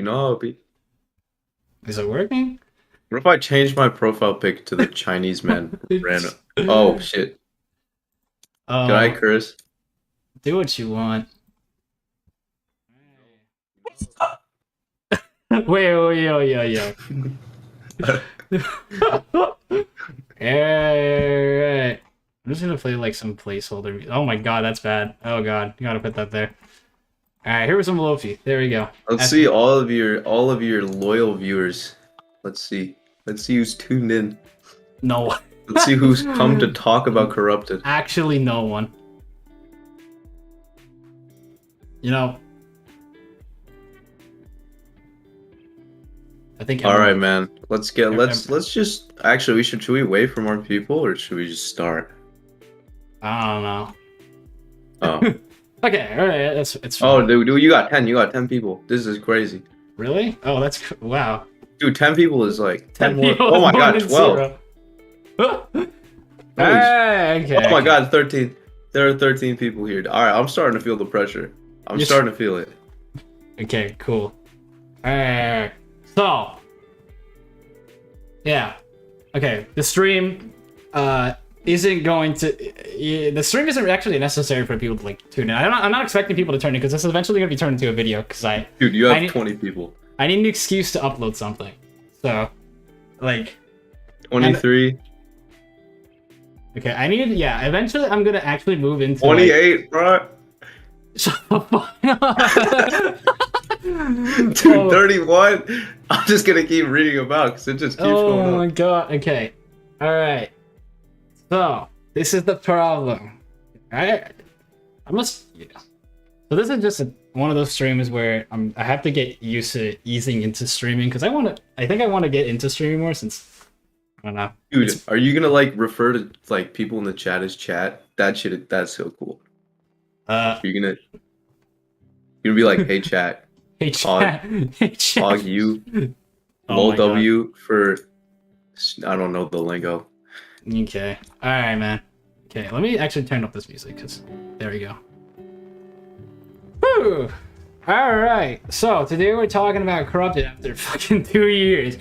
You know how it be. Is it working? What if I change my profile pic to the Chinese man random? Oh shit. Can I Oh, curse? do what you want. Wait, yo. Alright. I'm just gonna play like some placeholder. Oh my god, that's bad. Oh god, you gotta put that there. Alright, here was some Lofi. There we go. Let's see all of your loyal viewers. Let's see. Let's see who's tuned in. No. Let's see who's come to talk about corrupted. Actually, no one. You know, I think. All right, man. Let's just actually should we wait for more people or should we just start? I don't know. Oh. Okay, all right, it's fine. Oh, dude, you got 10 people. This is crazy. Really? Oh, that's wow. Dude, 10 people is like 10 more. people Oh my is more god, than 12. zero. Holy Okay. Oh my god, 13. There are 13 people here. All right, I'm starting to feel the pressure. I'm starting to feel it. Okay, cool. Alright. So. Yeah. Okay, the stream isn't going to the stream isn't actually necessary for people to like tune in. I'm not expecting people to turn in because this is eventually going to be turned into a video because Dude, you have 20 people. I need an excuse to upload something. So, like 23. Okay, I need eventually I'm going to actually move into 28, bro. Shut the fuck up. Dude, 31. I'm just gonna keep reading about because it just keeps going Oh up. my god. Okay. Alright. So, this is the problem. I must. Yeah. So, this is just one of those streams where I have to get used to easing into streaming because I think I want to get into streaming more since. I don't know. Dude, are you gonna like refer to like people in the chat as chat? That's so cool. You're gonna be like, hey chat. Hey chat. Hey chat. Hog you. Lol W for I don't know the lingo. Okay. Alright, man. Okay, let me actually turn up this music because there we go. Whew. Alright. So today we're talking about corrupted after fucking 2 years.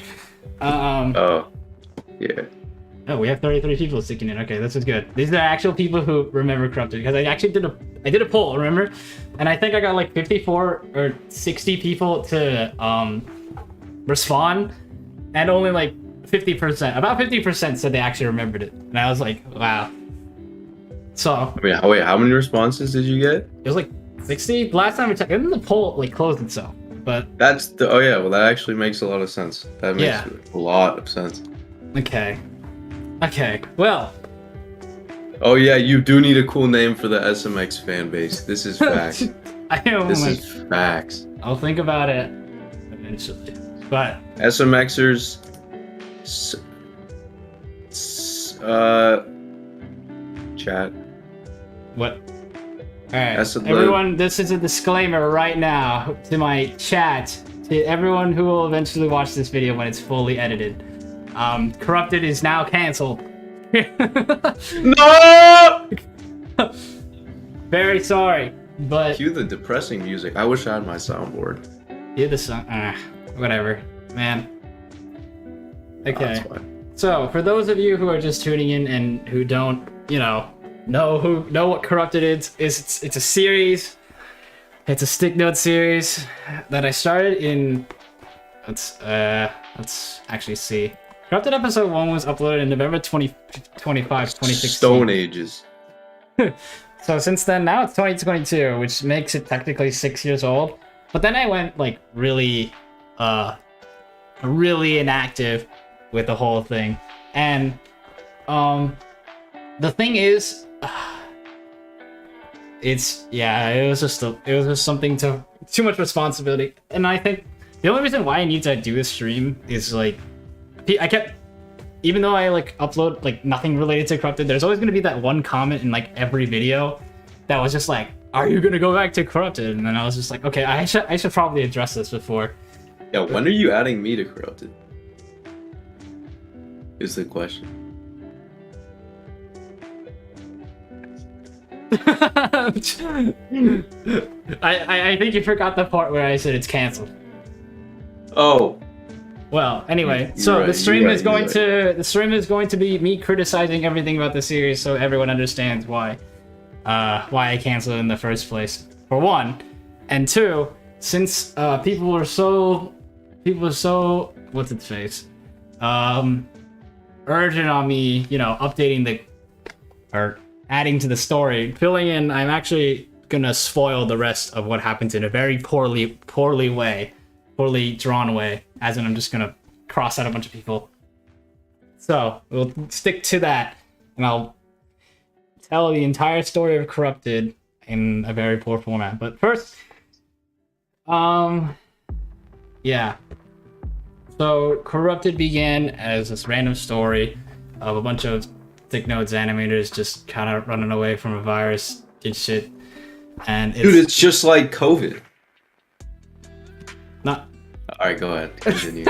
Oh. Yeah. Oh, we have 33 people sticking in. Okay, this is good. These are actual people who remember corrupted because I actually did a poll, remember? And I think I got like 54 or 60 people to respond, and only like 50%, about 50% said they actually remembered it. And I was like, wow. So Wait, how many responses did you get? it was like 60 last time I checked. And then the poll like closed itself. But Oh yeah, well that actually makes a lot of sense. That makes a lot of sense. Okay, well. Oh yeah, you do need a cool name for the SMX fan base. This is facts. This is facts. I'll think about it eventually. But SMXers chat. what? Alright, That's everyone, this is a disclaimer right now to my chat, to everyone who will eventually watch this video when it's fully edited. Corrupted is now canceled. No! Very sorry, but Cue the depressing music. I wish I had my soundboard. the song. Whatever, man. Okay. That's fine. So, for those of you who are just tuning in and who don't, know what Corrupted is, it's a series. It's a stick note series that I started in. Let's actually see. Corrupted episode 1 was uploaded in November 2025, 2016. Stone Ages. So since then, now it's 2022, which makes it technically 6 years old. But then I went like really inactive with the whole thing. And the thing is, it was just something too much responsibility. And I think the only reason why I need to do this stream is like I kept, even though I like upload like nothing related to Corrupted, there's always gonna be that one comment in like every video that was just like, are you gonna go back to Corrupted? And then I was just like, okay, I should probably address this before. Yeah, when are you adding me to Corrupted? Is the question. I think you forgot the part where I said it's canceled. Oh. Well, anyway, You're so right, the stream you're is right, going you're right. to the stream is going to be me criticizing everything about the series, so everyone understands why I canceled it in the first place. For one, and two, since people were so what's its face, urgent on me, updating or adding to the story, filling in. I'm actually gonna spoil the rest of what happens in a very poorly drawn way, as in I'm just gonna cross out a bunch of people. So we'll stick to that, and I'll tell the entire story of Corrupted in a very poor format. But first, yeah. So Corrupted began as this random story of a bunch of thick nodes animators just kind of running away from a virus and shit. And It's just like COVID. Not. All right, go ahead. Continue.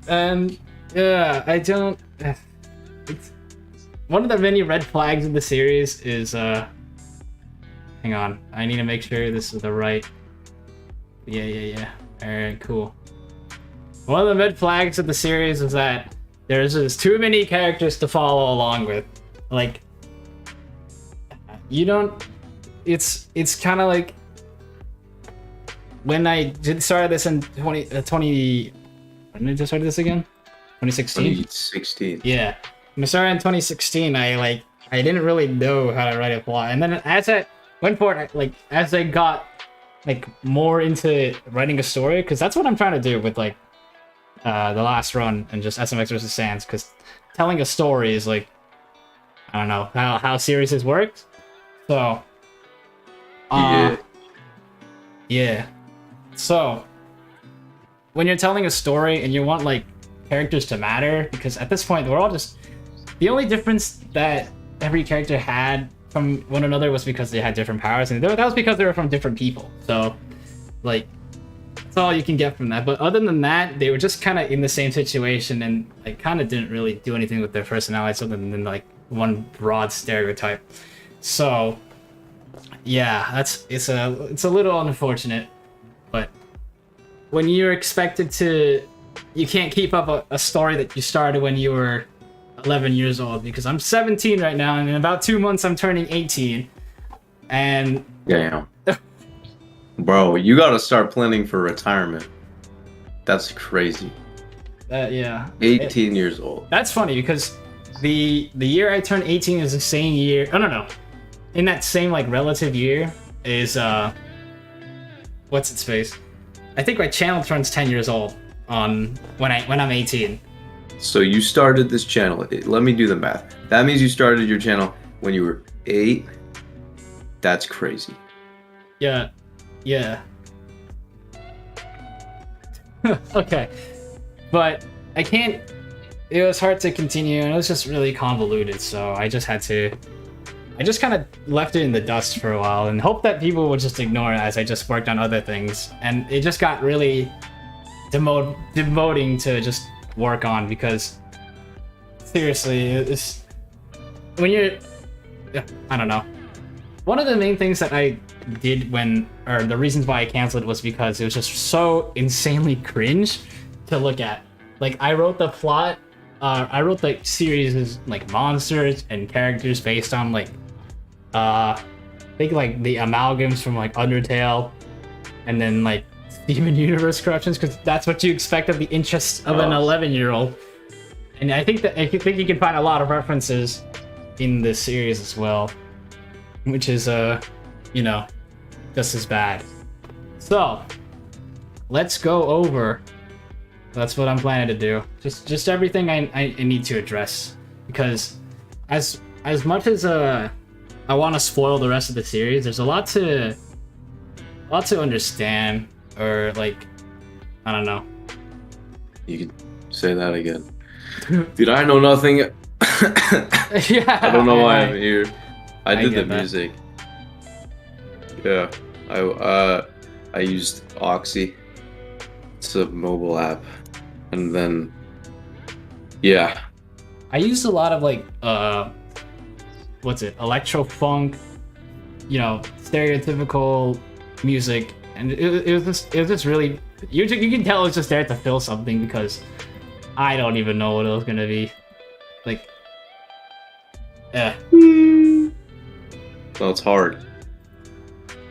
And yeah, I don't. It's one of the many red flags of the series is hang on, I need to make sure this is the right. Yeah. All right, cool. One of the red flags of the series is that there's just too many characters to follow along with. Like, you don't. It's kind of like when I started this in 20. When did I start this again? 2016. 2016. Yeah, when I started in 2016, I didn't really know how to write a plot, and then as I went for it, as I got more into writing a story, because that's what I'm trying to do with the last run and just SMX vs. Sans, because telling a story is I don't know how series this works. So yeah. So when you're telling a story and you want characters to matter, because at this point we're all just, the only difference that every character had from one another was because they had different powers, and that was because they were from different people. So that's all you can get from that. But other than that, they were just kind of in the same situation and kind of didn't really do anything with their personalities other than one broad stereotype. So yeah, it's a little unfortunate, but when you're expected to, you can't keep up a story that you started when you were 11 years old, because I'm 17 right now, and in about 2 months I'm turning 18, and damn. Bro, you gotta start planning for retirement. That's crazy. Yeah. 18 years old. That's funny because the year I turned 18 is the same year. Oh no. In that same relative year is what's its face? I think my channel turns 10 years old on when I'm 18. So you started this channel. Let me do the math. That means you started your channel when you were 8. That's crazy. Yeah. Okay. But I can't. It was hard to continue, and it was just really convoluted. So I just kind of left it in the dust for a while and hoped that people would just ignore it as I just worked on other things. And it just got really demoting to just work on, because seriously, it's when you're, I don't know. One of the main things that I did or the reasons why I canceled it was because it was just so insanely cringe to look at. I wrote the plot, I wrote the series monsters and characters based on I think the amalgams from Undertale, and then Steven Universe corruptions, because that's what you expect of the interests of an 11-year-old. And I think you can find a lot of references in this series as well, which is just as bad. So let's go over. That's what I'm planning to do. Just everything I need to address, because as much as I want to spoil the rest of the series, there's a lot to understand, or I don't know. You can say that again. Dude, I know nothing. Yeah, I don't know why I'm here. I did the that. music. Yeah, I used Oxy. It's a mobile app, and then yeah, I used a lot of electro funk, stereotypical music and it was just really you can tell it was just there to fill something because I don't even know what it was gonna be. Like, yeah. No, it's hard.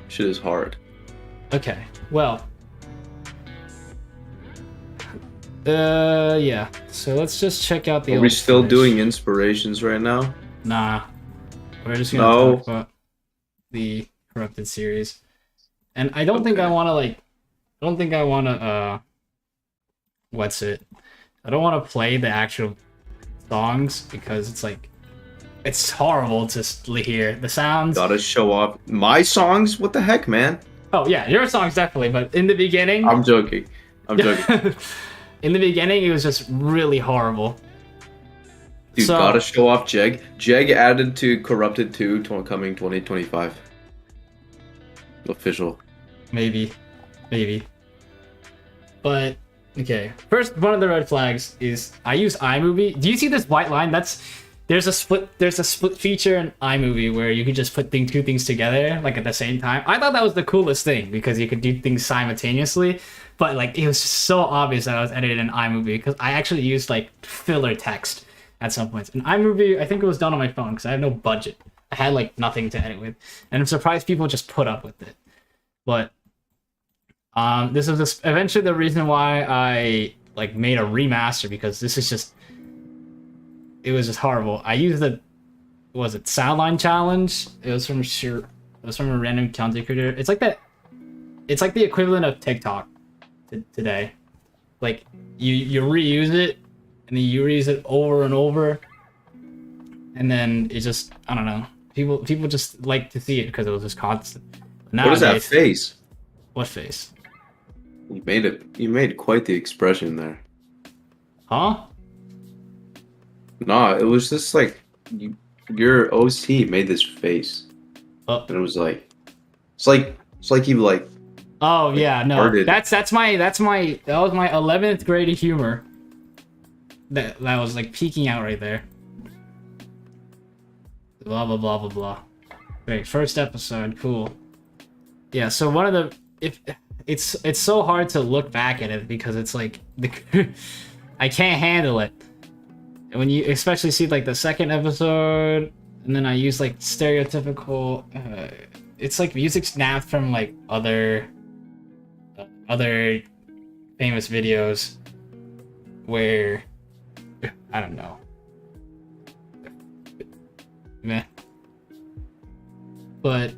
Shit is hard. Okay, well. Yeah. So let's just check out the. Are we still doing inspirations right now? Nah. We're just gonna talk about the Corrupted series. And I don't think I wanna what's it? I don't wanna play the actual songs because it's like it's horrible to hear the sounds. Gotta show off my songs. What the heck, man? Oh yeah, your songs definitely, but in the beginning, I'm joking. In the beginning, it was just really horrible. Dude, so, gotta show off Jeg. Jeg added to Corrupted 2 coming 2025. Official. Maybe. But okay, first one of the red flags is I use iMovie. Do you see this white line? There's a split feature in iMovie where you can just put two things together like at the same time. I thought that was the coolest thing because you could do things simultaneously, but like it was just so obvious that I was editing in iMovie because I actually used like filler text at some points. In iMovie, I think it was done on my phone because I have no budget. I had like nothing to edit with, and I'm surprised people just put up with it. But this is eventually the reason why I like made a remaster because this is just. It was just horrible. I used Soundline Challenge? It was from a random content creator. It's like that. It's like the equivalent of TikTok today. Like you reuse it, and then you reuse it over and over, and then it just I don't know. People just like to see it because it was just constant. Nowadays, what is that face? What face? You made quite the expression there. Huh? Nah, it was just like your OC made this face, and it was like, it's like you like. Oh yeah, no, farted. that was my 11th grade humor. That was like peeking out right there. Blah blah blah blah blah. Great, first episode, cool. Yeah, so one of the it's so hard to look back at it because it's like I can't handle it. When you especially see like the second episode, and then I use like stereotypical, it's like music snapped from like other famous videos where I don't know, meh. But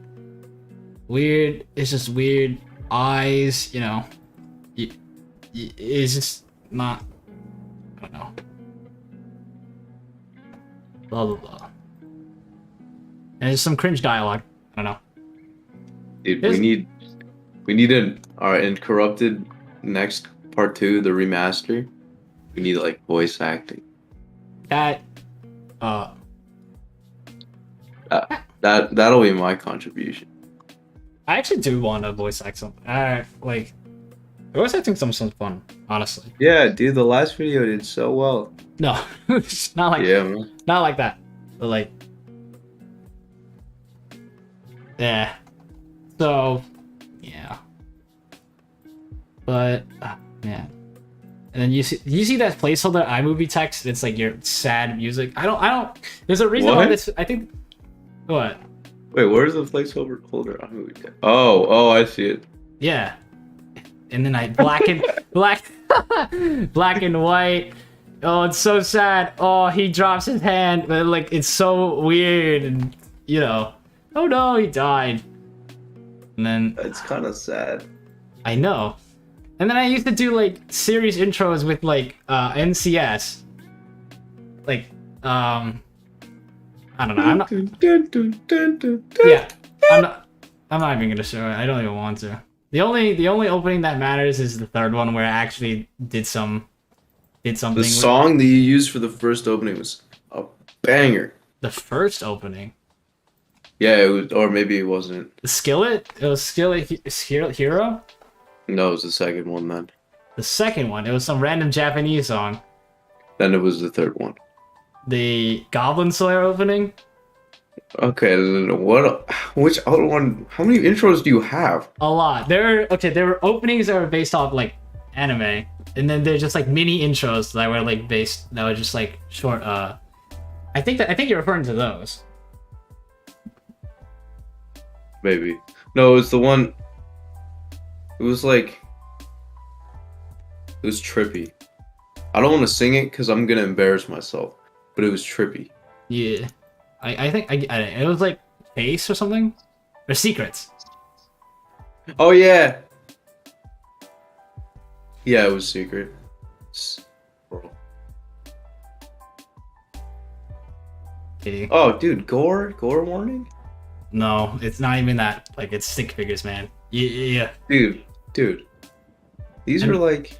weird. It's just weird eyes. You know, it's just not. I don't know. Blah blah blah. And there's some cringe dialogue. I don't know. Dude, we need in Corrupted next part 2, the remaster. We need like voice acting. That'll be my contribution. I actually do want to voice act some. Like voice acting sounds fun, honestly. Yeah, dude, the last video did so well. No, it's not like man. Not like that, but like, yeah. So, yeah. But man, and then you see that placeholder iMovie text. It's like your sad music. I don't. There's a reason why this. I think. What? Wait, where's the placeholder iMovie text? Oh, I see it. Yeah. And then I black and white. Oh, it's so sad. Oh, he drops his hand, but like it's so weird, and you know, oh no, he died. And then it's kind of sad. I know. And then I used to do like series intros with like NCS, like I don't know. I'm not. Yeah, I'm not even gonna show it. I don't even want to. The only opening that matters is the third one where I actually did something. The song that you used for the first opening was a banger. The first opening? Yeah, it was, or maybe it wasn't. The Skillet? It was Skillet Hero? No, it was the second one then. The second one? It was some random Japanese song. Then it was the third one. The Goblin Slayer opening? Okay, what? Which other one? How many intros do you have? A lot. There were openings that were based off like anime, and then there's just like mini intros that were like based that were just like short. I think you're referring to those. Maybe. No, it was the one. It was like. It was trippy. I don't want to sing it because I'm gonna embarrass myself, but it was trippy. Yeah, I think it was like Face or something, or Secrets. Oh yeah. Yeah, it was secret. Okay. Oh, dude, gore warning? No, it's not even that. Like it's stick figures, man. Yeah. Dude. These are like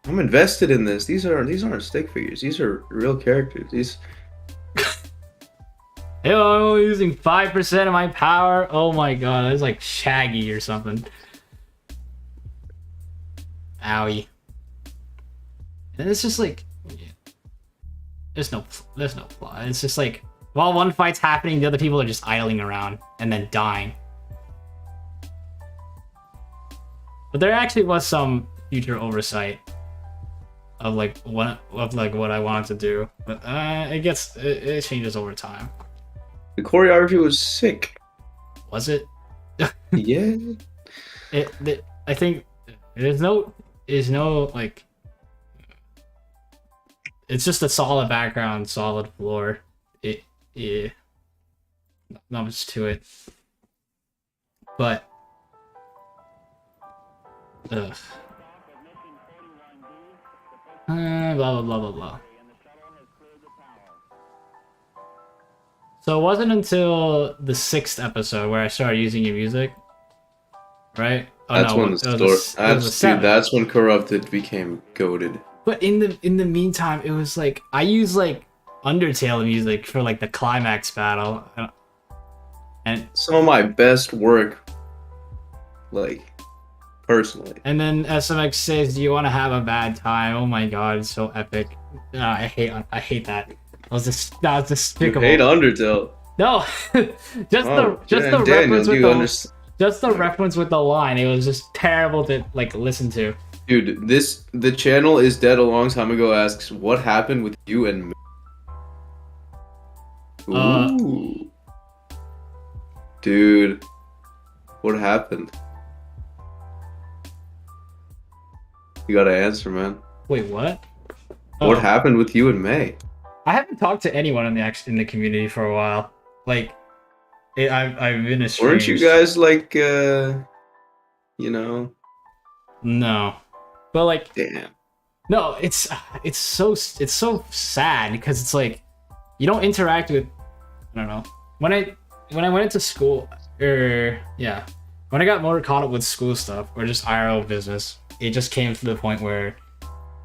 I'm invested in this. These aren't stick figures. These are real characters. These Hey, I'm using 5% of my power. Oh my god, that's like Shaggy or something. Owie. And it's just like, yeah. there's no plot. It's just like while one fight's happening, the other people are just idling around and then dying. But there actually was some future oversight of what I wanted to do, but it changes over time. the choreography was sick. Was it? Yeah. I think there's no like. It's just a solid background, solid floor. Yeah, not much to it. But, ugh. Blah blah blah blah blah. So it wasn't until the 6th episode where I started using your music, right? Oh, That's no, when the story. Dude, that's when Corrupted became goated. But in the meantime, it was like I used like Undertale music for like the climax battle, and some of my best work, like personally. And then SMX says, "Do you want to have a bad time?" Oh my god, it's so epic. I hate that. That was despicable. You hate Undertale. No, just the reference with the line. It was just terrible to like listen to. Dude, the channel is dead a long time ago asks what happened with you and me. Ooh. Dude, what happened? You gotta answer, man. Wait, what? What happened with you and May? I haven't talked to anyone in the community for a while. Like, I've been estranged. Weren't you guys like, you know? No, but like, damn. No, it's so sad because it's like you don't interact with. I don't know. When I went into school, when I got more caught up with school stuff or just IRL business, it just came to the point where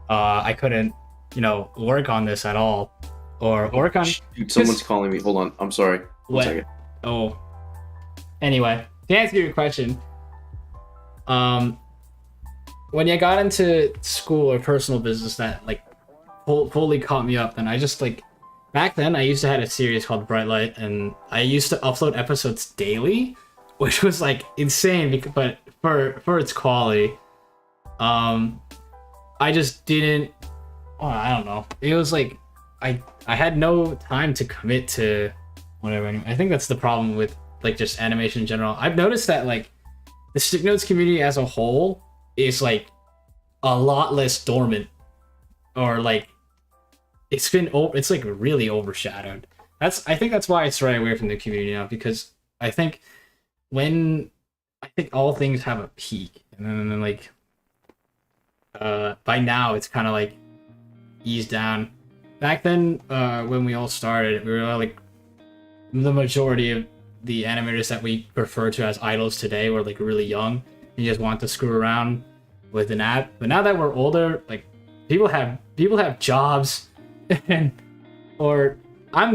I couldn't, work on this at all, or work on. Dude, someone's calling me. Hold on, I'm sorry. One second. Oh. Anyway, to answer your question, when I got into school or personal business that like fully caught me up, then I just like back then I used to have a series called Bright Light, and I used to upload episodes daily, which was like insane. But for its quality, I just didn't. Oh, I don't know. It was like I had no time to commit to whatever. I think that's the problem with like just animation in general. I've noticed that like the Stick Notes community as a whole is like a lot less dormant, or like it's like really overshadowed. I think that's why I stray away from the community now, because I think all things have a peak, and then like by now it's kind of like eased down. Back then, when we all started, we were like the majority of the animators that we refer to as idols today were like really young. You just want to screw around with an app. But now that we're older, like people have jobs, and or I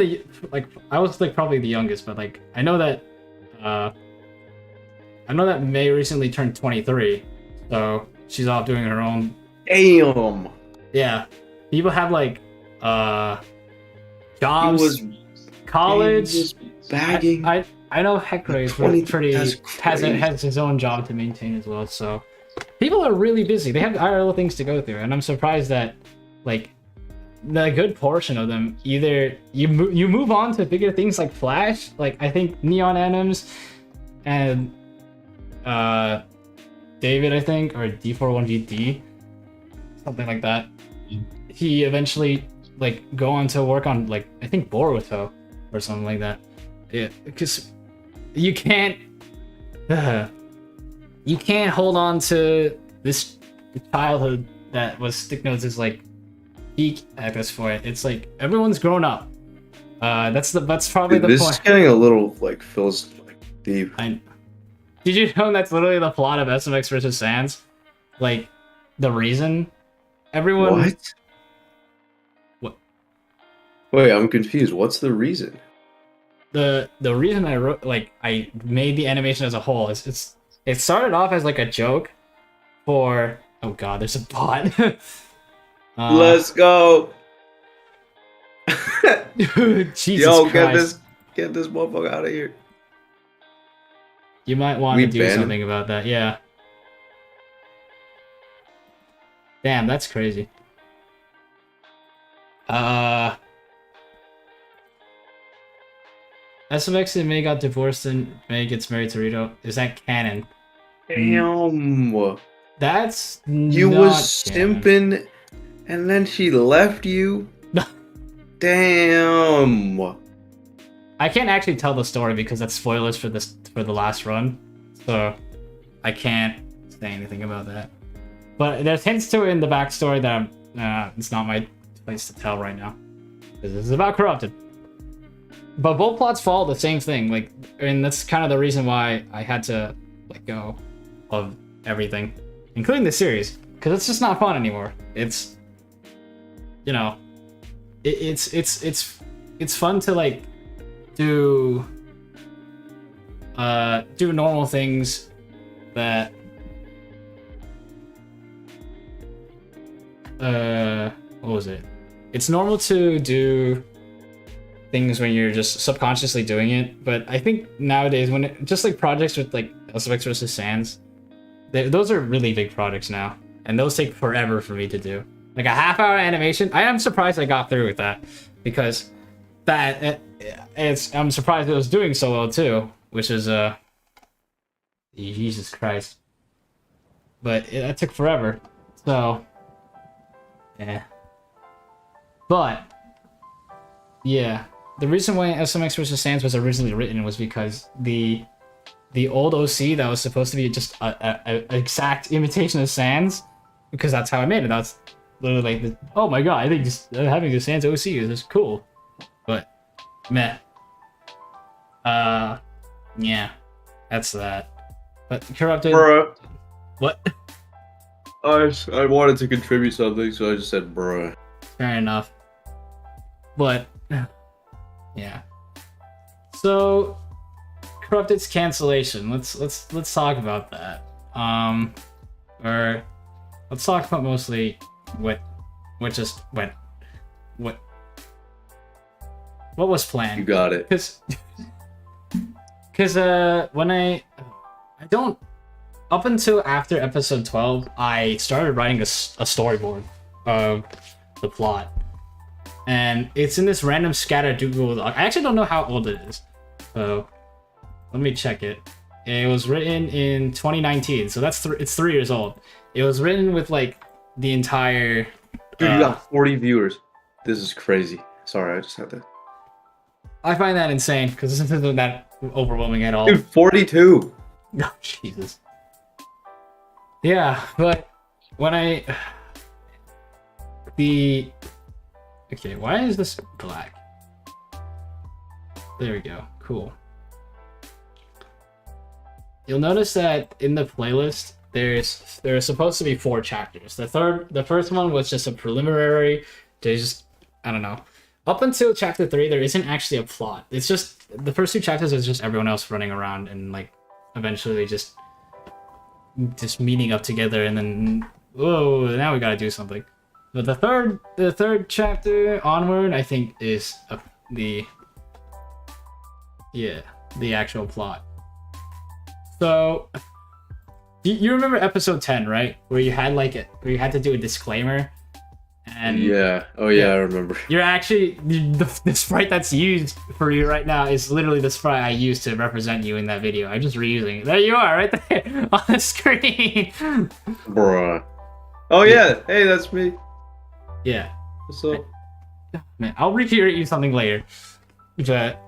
was like probably the youngest, but like I know that May recently turned 23, so she's off doing her own. Damn. Yeah, people have like jobs, college. Just bagging. I know Hector is pretty has his own job to maintain as well. So people are really busy. They have IRL things to go through, and I'm surprised that like the good portion of them either you move on to bigger things like Flash. Like I think Neon Anims and David, I think, or D41VD, something like that. He eventually like go on to work on like I think Boruto or something like that. Yeah, because you can't hold on to this childhood that was Stick Notes is like peak at this point. It's like everyone's grown up. That's probably the point. This is getting a little like feels like deep. Did you know that's literally the plot of SMX versus Sans? Like the reason everyone. What? Wait, I'm confused. What's the reason? The reason I made the animation as a whole is it started off as like a joke for oh god, there's a bot. Let's go. Jesus Yo, Christ. get this motherfucker out of here. You might want to do something about that, yeah. Damn, that's crazy. SMX and May got divorced and May gets married to Rito. Is that canon? Damn. That's you not was canon. simping and then she left you? Damn. I can't actually tell the story because that's spoilers for the last run. So I can't say anything about that. But there's hints to it in the backstory that it's not my place to tell right now. Because this is about Corrupted. But both plots follow the same thing, like, and that's kind of the reason why I had to let go of everything, including the series, because it's just not fun anymore. It's, you know, it's fun to like do normal things that what was it? It's normal to do things when you're just subconsciously doing it, but I think nowadays just like projects with like SMX versus Sans, those are really big projects now, and those take forever for me to do. Like a half-hour animation, I am surprised I got through with that, because I'm surprised it was doing so well too, which is Jesus Christ. But that took forever, so yeah. But yeah. The reason why SMX vs. Sans was originally written was because the old OC that was supposed to be just a exact imitation of Sans, because that's how I made it. That's literally like, oh my god, I think just having the Sans OC is just cool. But meh. Yeah, that's that. But Corrupted. Bruh. What? I wanted to contribute something, so I just said bruh. Fair enough. But yeah. So Corrupted's cancellation. Let's talk about that. Or let's talk about mostly what just went. What was planned. You got it. Because when I don't, up until after episode 12, I started writing a storyboard of the plot. And it's in this random scattered Google Doc. I actually don't know how old it is. So let me check it. It was written in 2019, so it's 3 years old. It was written with like the entire. Dude, you got 40 viewers. This is crazy. Sorry, I just had to. I find that insane because this isn't that overwhelming at all. Dude, 42. Oh, Jesus. Yeah, but when okay, why is this black? There we go. Cool. You'll notice that in the playlist, there's supposed to be 4 chapters. The first one was just a preliminary. I don't know. Up until chapter 3, there isn't actually a plot. It's just the first 2 chapters is just everyone else running around and like eventually just meeting up together, and then whoa, now we gotta do something. But the third chapter onward, I think, is the Yeah, the actual plot. So, you remember episode 10, right? Where you had where you had to do a disclaimer, and yeah, I remember. You're actually the sprite that's used for you right now is literally the sprite I used to represent you in that video. I'm just reusing it. There you are, right there on the screen. Bruh. Oh yeah, hey, that's me. Yeah. What's up? Man, I'll recreate you something later. But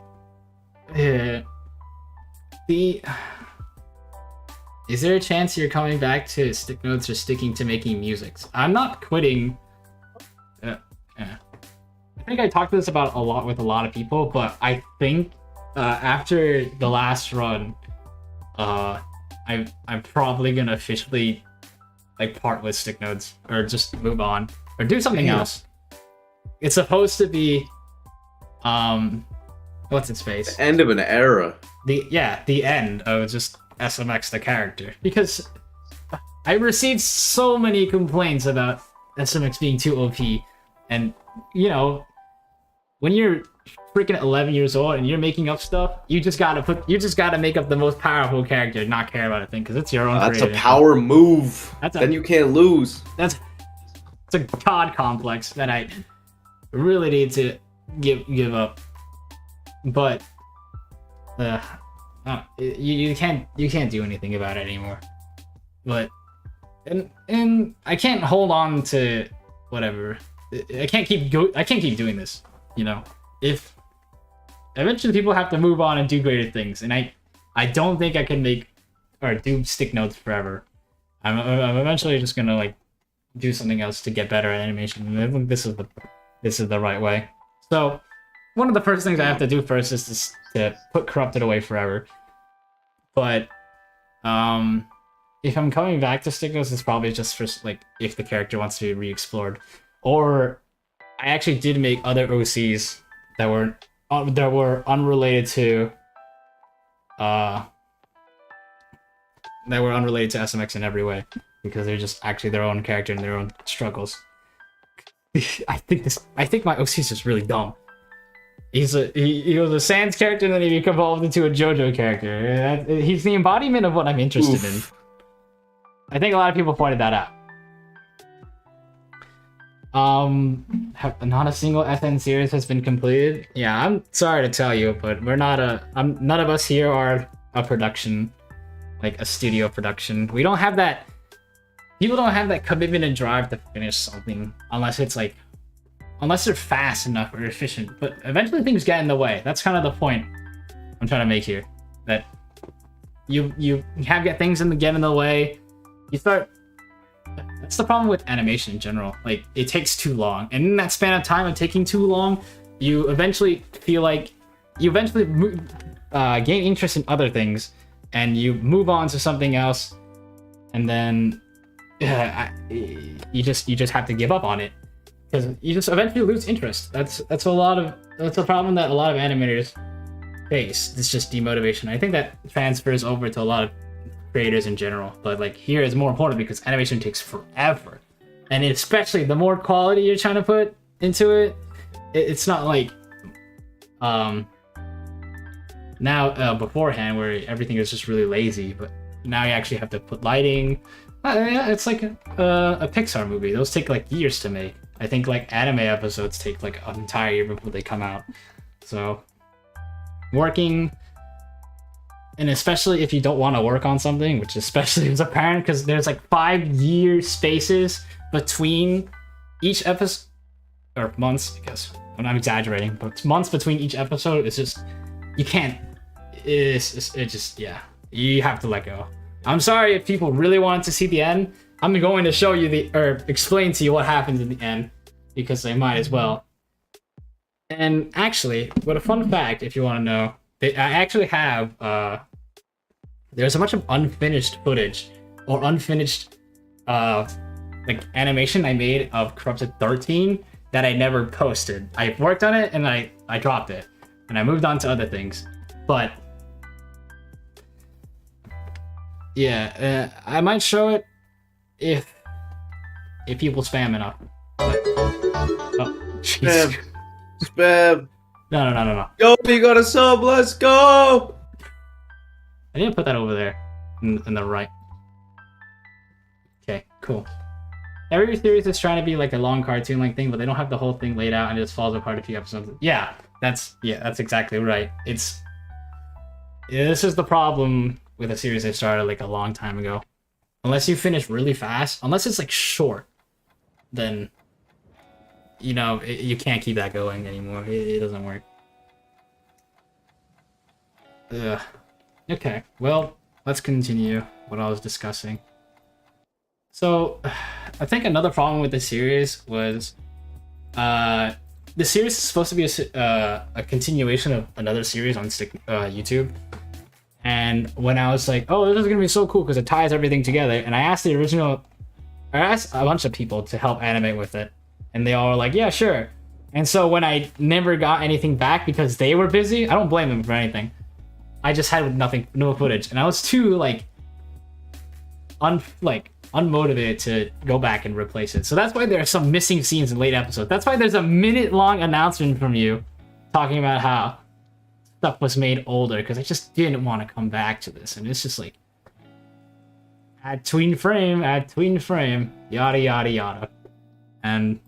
is there a chance you're coming back to Stick Notes or sticking to making music? I'm not quitting. I think I talked this about a lot with a lot of people, but I think after the last run, I'm probably gonna officially like part with Stick Notes or just move on or do something else. It's supposed to be what's its face? The end of an era. The end of just SMX the character, because I received so many complaints about SMX being too OP, and you know, when you're freaking 11 years old and you're making up stuff, you just gotta make up the most powerful character and not care about a thing because it's your own. That's a power move. Then you can't lose. It's a god complex that I really need to give up. But you can't do anything about it anymore. But and I can't hold on to whatever. I can't keep doing this. You know, if eventually people have to move on and do greater things, and I don't think I can make or do Stick Notes forever. I'm eventually just gonna like do something else to get better at animation, and I think this is the right way. So one of the first things I have to do first is to put Corrupted away forever. But if I'm coming back to Stick Notes, it's probably just for like if the character wants to be re-explored, or I actually did make other OCs that were unrelated to SMX in every way, because they're just actually their own character and their own struggles. I think my OC is just really dumb. He was a Sans character, and then he evolved into a JoJo character. He's the embodiment of what I'm interested in. I think a lot of people pointed that out. Not a single FN series has been completed. Yeah, I'm sorry to tell you, but we're not none of us here are a production, like a studio production. We don't have that. People don't have that commitment and drive to finish something unless they're fast enough or efficient. But eventually things get in the way. That's kind of the point I'm trying to make here. That you get things get in the way. You start. That's the problem with animation in general. Like, it takes too long, and in that span of time of taking too long, you eventually gain interest in other things, and you move on to something else, and then you just have to give up on it because you just eventually lose interest. That's a problem that a lot of animators face. It's just demotivation. I think that transfers over to a lot of creators in general, but like here is more important because animation takes forever, and especially the more quality you're trying to put into it, it's not like now beforehand where everything is just really lazy, but now you actually have to put lighting. It's like a Pixar movie. Those take like years to make. I think like anime episodes take like an entire year before they come out. So working. And especially if you don't want to work on something, which especially is apparent because there's like 5-year spaces between each episode, or months, because I'm not exaggerating, but it's months between each episode. It's just, you can't, you have to let go. I'm sorry if people really wanted to see the end. I'm going to show you explain to you what happens in the end, because they might as well. And actually, but a fun fact, if you want to know, I actually have, there's a bunch of unfinished footage or unfinished, like animation I made of Corrupted 13 that I never posted. I worked on it and I dropped it and I moved on to other things. But yeah, I might show it if people spam enough. But, oh, Jesus. Spam. No. Yo, you got a sub. Let's go. I need to put that over there in the right. Okay, cool. Every series is trying to be like a long cartoon-like thing, but they don't have the whole thing laid out and it just falls apart a few episodes. Yeah, that's exactly right. This is the problem with a series that started like a long time ago. Unless you finish really fast, unless it's like short, then you can't keep that going anymore. It doesn't work. Ugh. Okay, well, let's continue what I was discussing. So, I think another problem with the series was, the series is supposed to be a continuation of another series on YouTube. And when I was like, oh, this is gonna be so cool because it ties everything together, and I asked a bunch of people to help animate with it, and they all were like, yeah, sure. And so when I never got anything back because they were busy, I don't blame them for anything. I just had no footage, and I was too unmotivated to go back and replace it. So that's why there are some missing scenes in late episodes. That's why there's a minute-long announcement from you talking about how stuff was made older, because I just didn't want to come back to this, and it's just like add tween frame, yada yada yada, and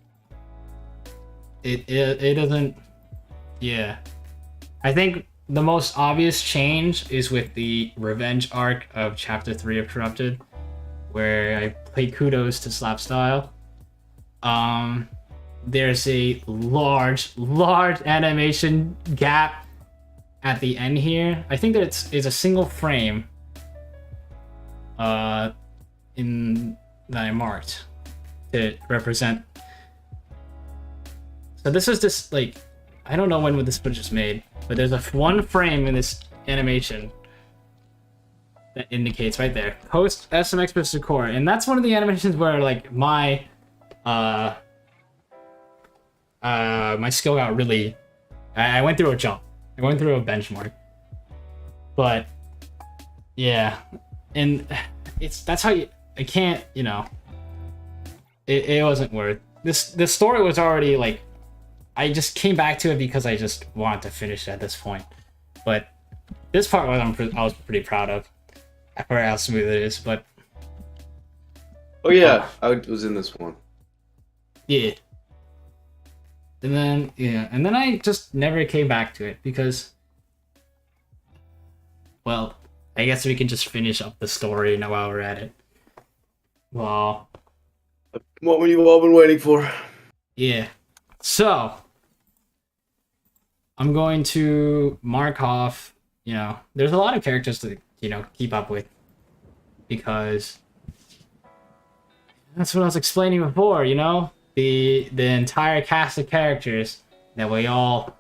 it doesn't. Yeah, I think the most obvious change is with the revenge arc of Chapter 3 of Corrupted, where I play kudos to Slapstyle. There's a large animation gap at the end here. I think that it's a single frame that I marked to represent. So this is just like, I don't know when this footage was made, but there's one frame in this animation that indicates right there, post SMX Mr. Core, and that's one of the animations where like my skill got really, I went through a jump. I went through a benchmark. But yeah, and that's how I can't, it wasn't worth this story was already like, I just came back to it because I just wanted to finish it at this point. But this part I was pretty proud of for how smooth it is. But oh yeah, I was in this one. Yeah. And then I just never came back to it because, well, I guess we can just finish up the story now while we're at it. Well, what you've all been waiting for. Yeah. So, I'm going to mark off, there's a lot of characters to, keep up with, because that's what I was explaining before, the entire cast of characters that we all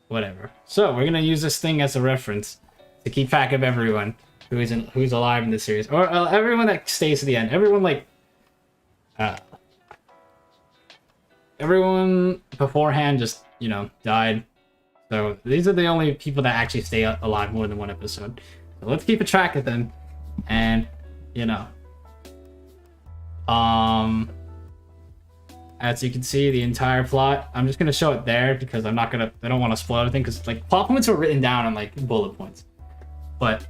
whatever. So we're gonna use this thing as a reference to keep track of everyone who's alive in this series, or everyone that stays to the end. Everyone beforehand just died. So these are the only people that actually stay alive more than one episode. So let's keep a track of them, and as you can see, the entire plot, I'm just gonna show it there because I don't want to spoil everything, because like plot points are written down on like bullet points, but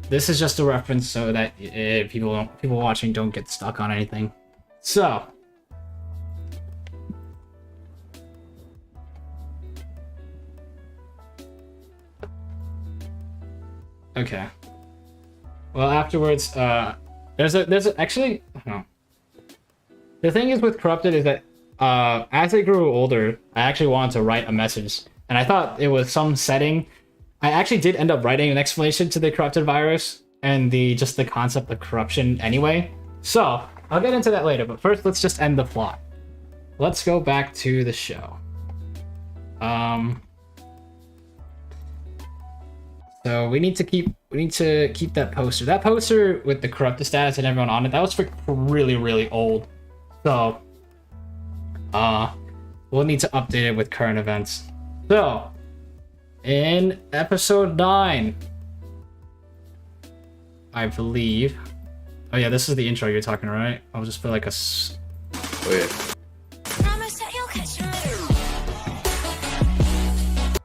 this is just a reference so that people watching don't get stuck on anything. So okay. Well, afterwards, actually, no. The thing is with Corrupted is that as I grew older, I actually wanted to write a message, and I thought it was some setting. I actually did end up writing an explanation to the Corrupted virus and the concept of corruption anyway. So I'll get into that later, but first let's just end the plot. Let's go back to the show. So we need to keep that poster. That poster with the corrupted status and everyone on it, that was really, really old. So we'll need to update it with current events. So in episode 9, I believe. Oh yeah, this is the intro you're talking, right? I'll just put like a Oh yeah.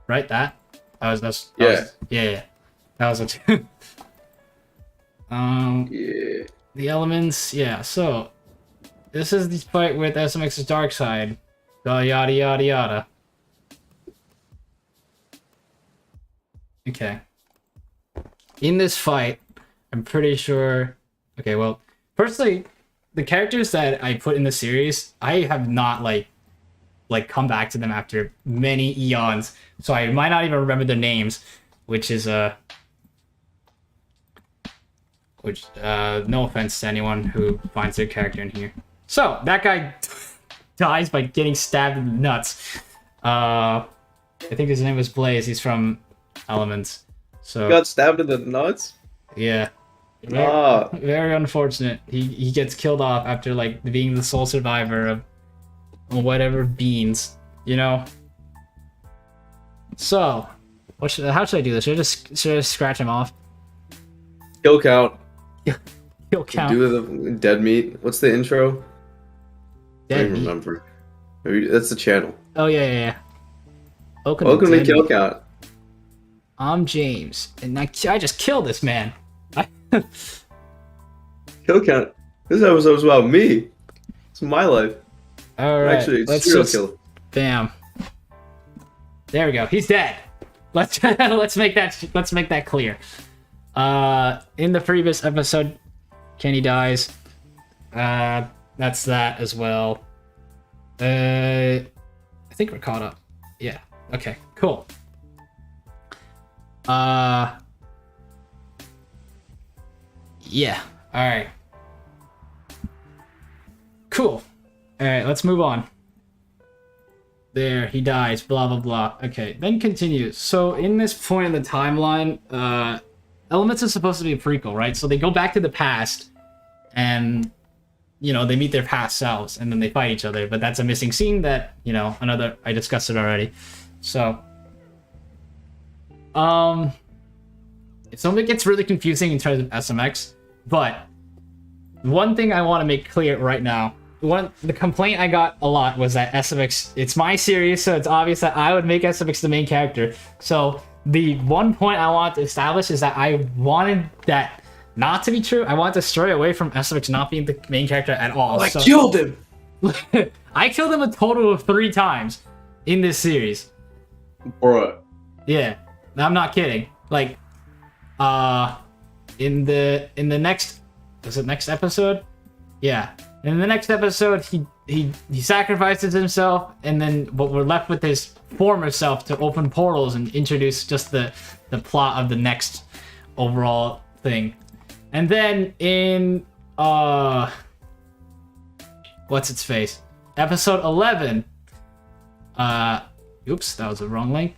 Right, that was Yeah. yeah. That was it. Yeah. The elements, yeah. So this is the fight with SMX's dark side. Yada yada yada. Okay. In this fight, I'm pretty sure. Okay, well, firstly, the characters that I put in the series, I have not like come back to them after many eons, so I might not even remember their names, which is no offense to anyone who finds their character in here. So that guy dies by getting stabbed in the nuts. I think his name was Blaze. He's from Elements. So Got stabbed in the nuts. yeah. Very unfortunate. He gets killed off after like being the sole survivor of whatever beans, you know. So, how should I do this? Should I just scratch him off? Kill count. Kill count. Do the dead meat. What's the intro? I Dead don't meat. remember. Maybe that's the channel. Oh yeah. Welcome to Dead Kill Meat. Count. I'm James, and I just killed this man. Kill count. This episode was about me. It's my life. All right, Actually, let's serial just killer. bam. There we go. He's dead. Let's make that clear. In the previous episode, Kenny dies. That's that as well. I think we're caught up. Yeah. Okay. Cool. Yeah. All right. Cool. All right. Let's move on. There, he dies. Blah blah blah. Okay. Then continues. So in this point in the timeline, Elements is supposed to be a prequel, right? So they go back to the past, and they meet their past selves, and then they fight each other. But that's a missing scene that I discussed it already. So, it gets really confusing in terms of SMX. But one thing I want to make clear right now, the complaint I got a lot was that SMX, it's my series, so it's obvious that I would make SMX the main character. So the one point I want to establish is that I wanted that not to be true. I want to stray away from SMX not being the main character at all. I killed him. I killed him a total of 3 times in this series. Bruh. Yeah, I'm not kidding. Like, in the next, is it next episode? Yeah, in the next episode, he sacrifices himself, and then we're left with his former self to open portals and introduce just the plot of the next overall thing. And then in what's its face? Episode 11. Oops, that was the wrong link.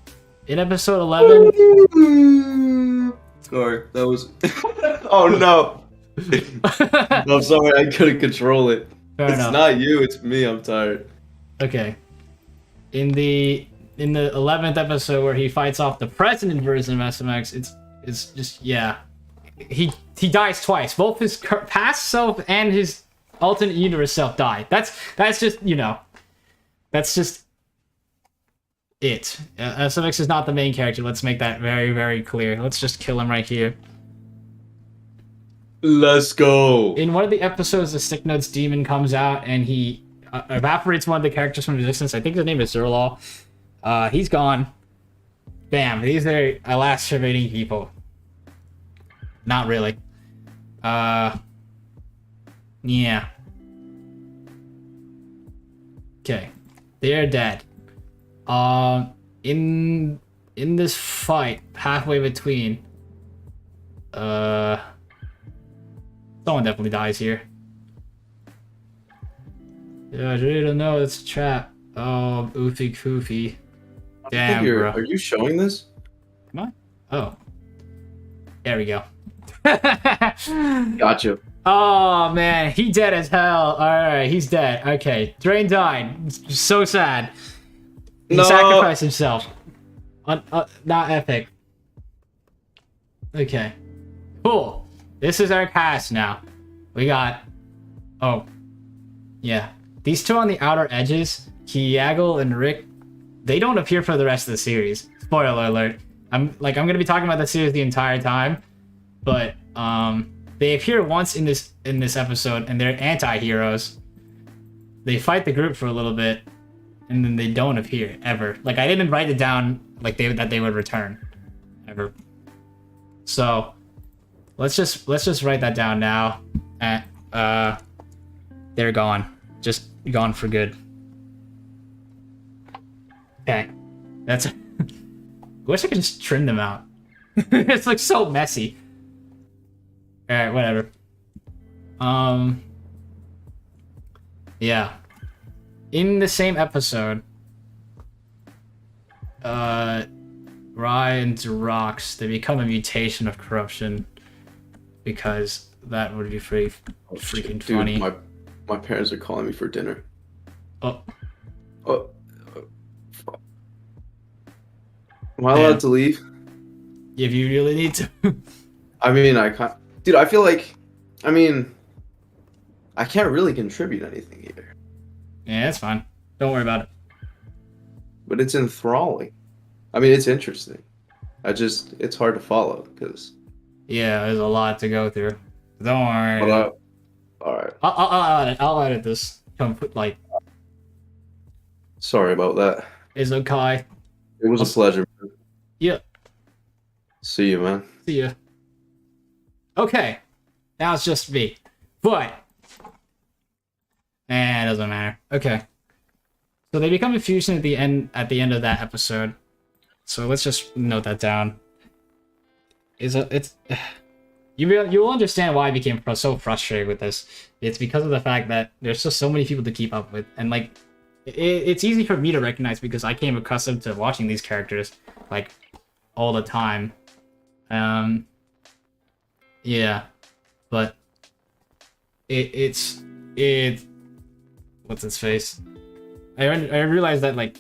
In episode 11. Sorry, that was. Oh no. I'm sorry, I couldn't control it. Fair it's enough. not you, it's me. I'm tired. Okay. In the 11th episode where he fights off the president version of SMX, it's just he dies twice. Both his past self and his alternate universe self die. That's just that's just it. SMX is not the main character. Let's make that very, very clear. Let's just kill him right here. Let's go. In one of the episodes, the Stick Notes demon comes out and he evaporates one of the characters from existence. I think his name is Zerlaw. He's gone. Bam. These are lacerating people. Not really. Yeah. Okay. They're dead. In this fight, halfway between, someone definitely dies here. Yeah, I really don't know. It's a trap. Oh, oofy koofy. Damn, bro. Are you showing this? Am I? Oh. There we go. Gotcha. Oh, man. He dead as hell. Alright, he's dead. Okay. Drain died. It's so sad. He sacrificed himself. Not epic. Okay. Cool. This is our cast now. We got... Oh. Yeah. these two on the outer edges, Kiagle and Rick, they don't appear for the rest of the series. Spoiler alert. I'm gonna be talking about the series the entire time, but they appear once in this episode, and they're anti-heroes. They fight the group for a little bit, and then they don't appear ever. Like, I didn't write it down like that they would return ever. So let's just write that down now. They're gone, just gone for good. Okay, that's. I wish I could just trim them out. It's like so messy. All right, whatever. Yeah. In the same episode, Ryan's rocks, they become a mutation of corruption, because that would be freaking funny. Dude, my parents are calling me for dinner. Oh. Am I allowed to leave? If you really need to. I mean, I can't. Dude, I feel like, I mean, I can't really contribute anything either. Yeah, that's fine. Don't worry about it. But it's enthralling. I mean, it's interesting. It's hard to follow, because... Yeah, there's a lot to go through. Don't worry. Alright. I'll edit this. Come put, like... Sorry about that. It's okay. It was a pleasure. Yeah. See you, man. See ya. Okay. Now it's just me. But... it doesn't matter. Okay. So they become a fusion at the end of that episode. So let's just note that down. You'll understand why I became so frustrated with this. It's because of the fact that there's just so many people to keep up with, and like it's easy for me to recognize because I came accustomed to watching these characters like all the time. Yeah, but it's what's its face? I realized that like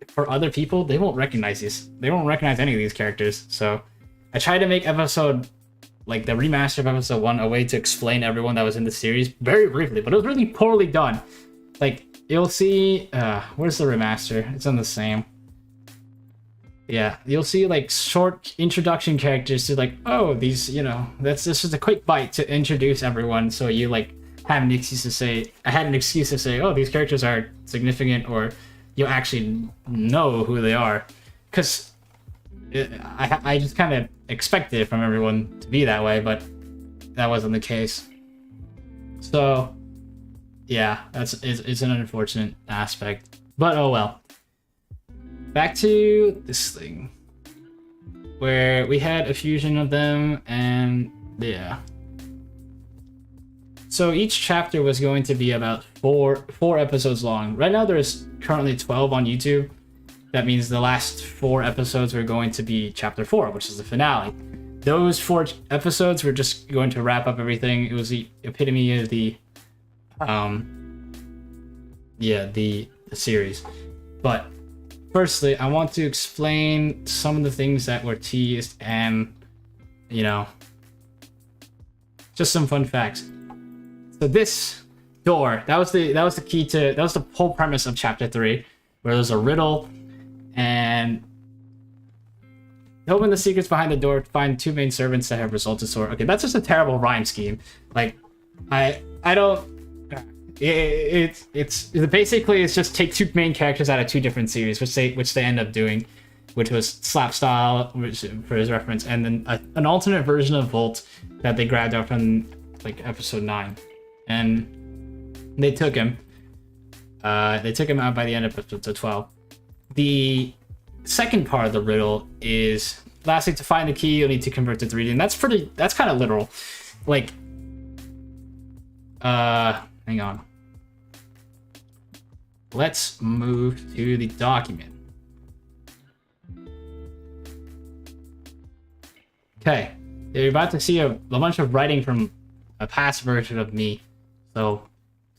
for other people they won't recognize these. They won't recognize any of these characters. So I tried to make episode like the remaster of episode 1 a way to explain everyone that was in the series very briefly, but it was really poorly done. Like you'll see, where's the remaster? It's on the same. Yeah, you'll see like short introduction characters to like, oh, these, you know, this is a quick bite to introduce everyone. So you like have an excuse to say, I had an excuse to say, oh, these characters are significant, or you'll actually know who they are. Because I just kind of expected it from everyone to be that way, but that wasn't the case. So, yeah, it's an unfortunate aspect. But oh well. Back to this thing, where we had a fusion of them, and yeah. So each chapter was going to be about four episodes long. Right now there's currently 12 on YouTube. That means the last 4 episodes were going to be chapter 4, which is the finale. Those 4 episodes were just going to wrap up everything. It was the epitome of the series. But firstly, I want to explain some of the things that were teased and, you know, just some fun facts. So this door, that was the whole premise of chapter 3, where there's a riddle, and open the secrets behind the door to find 2 main servants that have resulted sword. Okay, that's just a terrible rhyme scheme. Like, I don't. It's basically it's just take 2 main characters out of 2 different series, which they end up doing, which was Slap Style, which for his reference, and then an alternate version of Volt that they grabbed out from like episode 9, and they took him. They took him out by the end of episode 12. The second part of the riddle is, lastly, to find the key, you'll need to convert to 3D, and that's kind of literal. Like, hang on. Let's move to the document. Okay, you're about to see a bunch of writing from a past version of me, so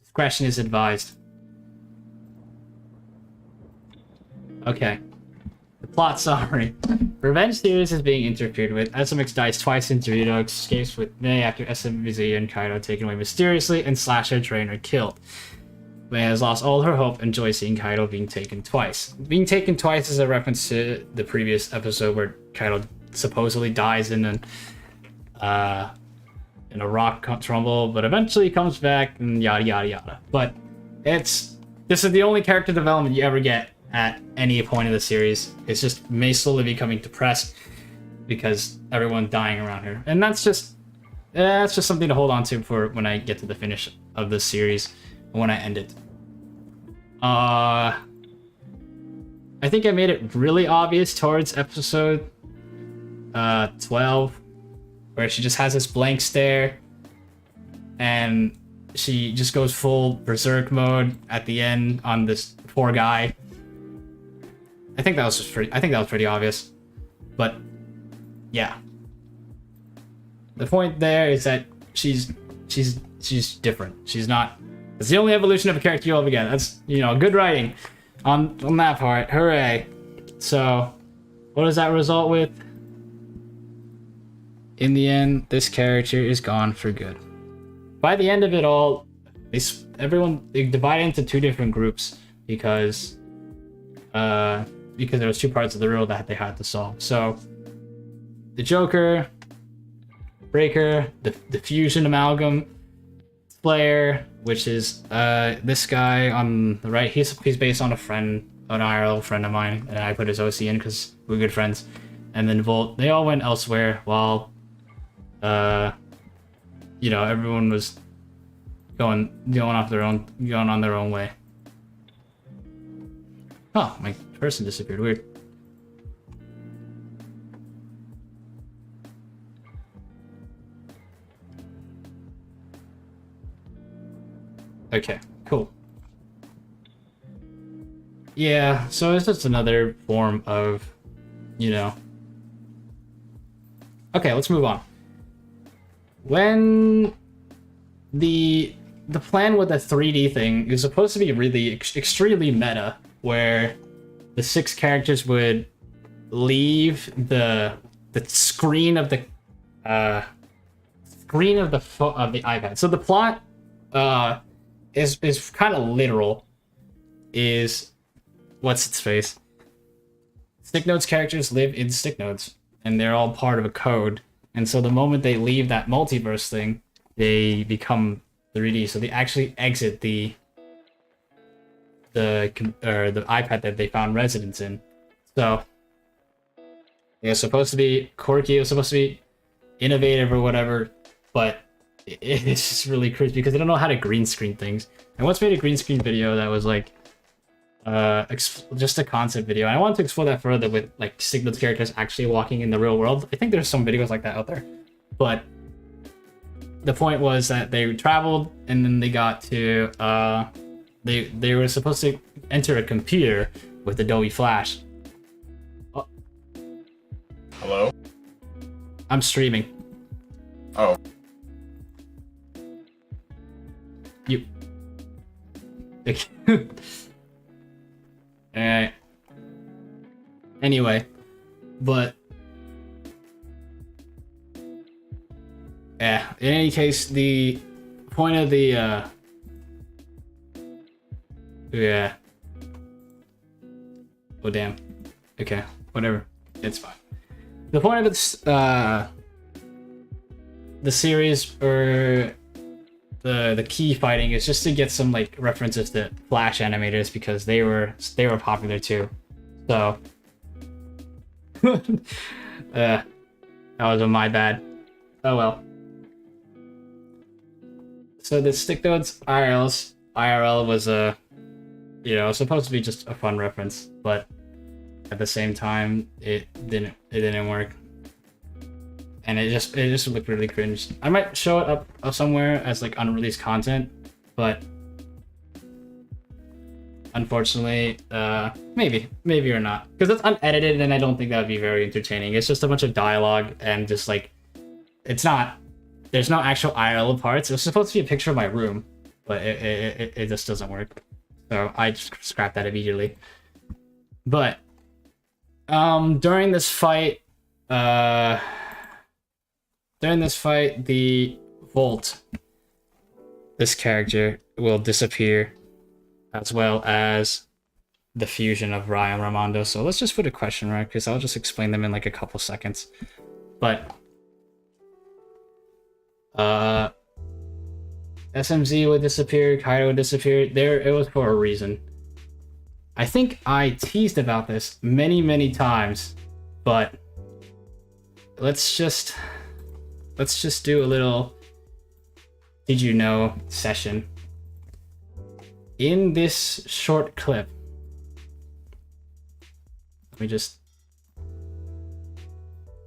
discretion is advised. Okay. The plot summary. Revenge series is being interfered with. SMX dies twice in Dorito, escapes with May after SMZ and Kaido taken away mysteriously, and Slasher Trainer killed. Mei has lost all her hope and joy seeing Kaido being taken twice. Being taken twice is a reference to the previous episode where Kaido supposedly dies in a rock rumble, but eventually comes back and yada yada yada. But this is the only character development you ever get at any point of the series. It's just Mei slowly becoming depressed because everyone's dying around her, and that's just something to hold on to for when I get to the finish of this series and when I end it. I think I made it really obvious towards episode 12, where she just has this blank stare and she just goes full berserk mode at the end on this poor guy. I think that was pretty obvious. But yeah. The point there is that she's different. She's not. It's the only evolution of a character you'll ever get. That's, good writing on that part. Hooray. So, what does that result with? In the end, this character is gone for good. By the end of it all, they divide into two different groups because there was two parts of the riddle that they had to solve. So, the Joker, Breaker, the Fusion Amalgam, Slayer, which is this guy on the right. He's based on an IRL friend of mine, and I put his OC in because we're good friends. And then Volt, they all went elsewhere while everyone was going on their own way. Oh, my person disappeared. Weird. Okay, cool. Yeah, so it's just another form of, Okay, let's move on. When the plan with the 3D thing is supposed to be really extremely meta, where the 6 characters would leave the screen of the iPad. So the plot is kind of literal. Is what's its face? Stick Notes characters live in Stick Notes, and they're all part of a code. And so the moment they leave that multiverse thing, they become 3D. So they actually exit the iPad that they found residence in. So they're supposed to be quirky, it was supposed to be innovative or whatever, but it's just really crazy because they don't know how to green screen things. I once made a green screen video that was like just a concept video, and I wanted to explore that further with like Signal's characters actually walking in the real world. I think there's some videos like that out there, but the point was that they traveled and then they got to they were supposed to enter a computer with Adobe Flash. Oh. Hello? I'm streaming. Oh. You. Alright. Anyway, but yeah, in any case, the point of the yeah. Oh damn. Okay, whatever. It's fine. The point of this the series or the key fighting is just to get some like references to Flash animators because they were popular too. So that was my bad. Oh well. So the Stick Notes IRL was supposed to be just a fun reference, but at the same time it didn't work. And it just looked really cringe. I might show it up somewhere as like unreleased content, but unfortunately, maybe or not, because it's unedited, and I don't think that would be very entertaining. It's just a bunch of dialogue and just like there's no actual IRL parts. It was supposed to be a picture of my room, but it just doesn't work. So I just scrapped that immediately. But during this fight, the Volt, this character, will disappear, as well as the fusion of Rai and Ramondo. So let's just put a question mark because I'll just explain them in like a couple seconds. But SMZ would disappear, Kaido would disappear. There, it was for a reason. I think I teased about this many times, but let's just do a little did you know session. In this short clip, let me just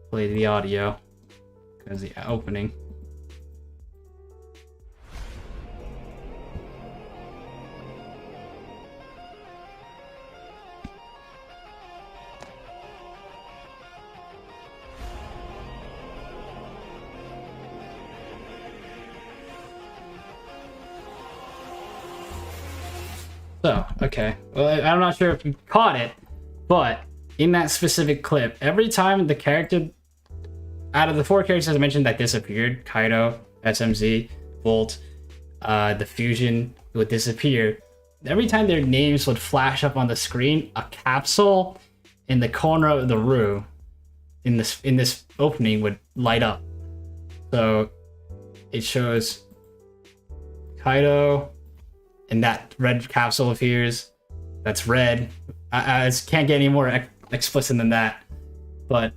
play the audio because the opening. So, okay. Well, I'm not sure if you caught it, but in that specific clip, every time the character, out of the 4 characters I mentioned that disappeared, Kaido, SMZ, Volt, the fusion would disappear. Every time their names would flash up on the screen, a capsule in the corner of the room in this opening would light up. So it shows Kaido, and that red capsule appears. That's red. I can't get any more explicit than that. But,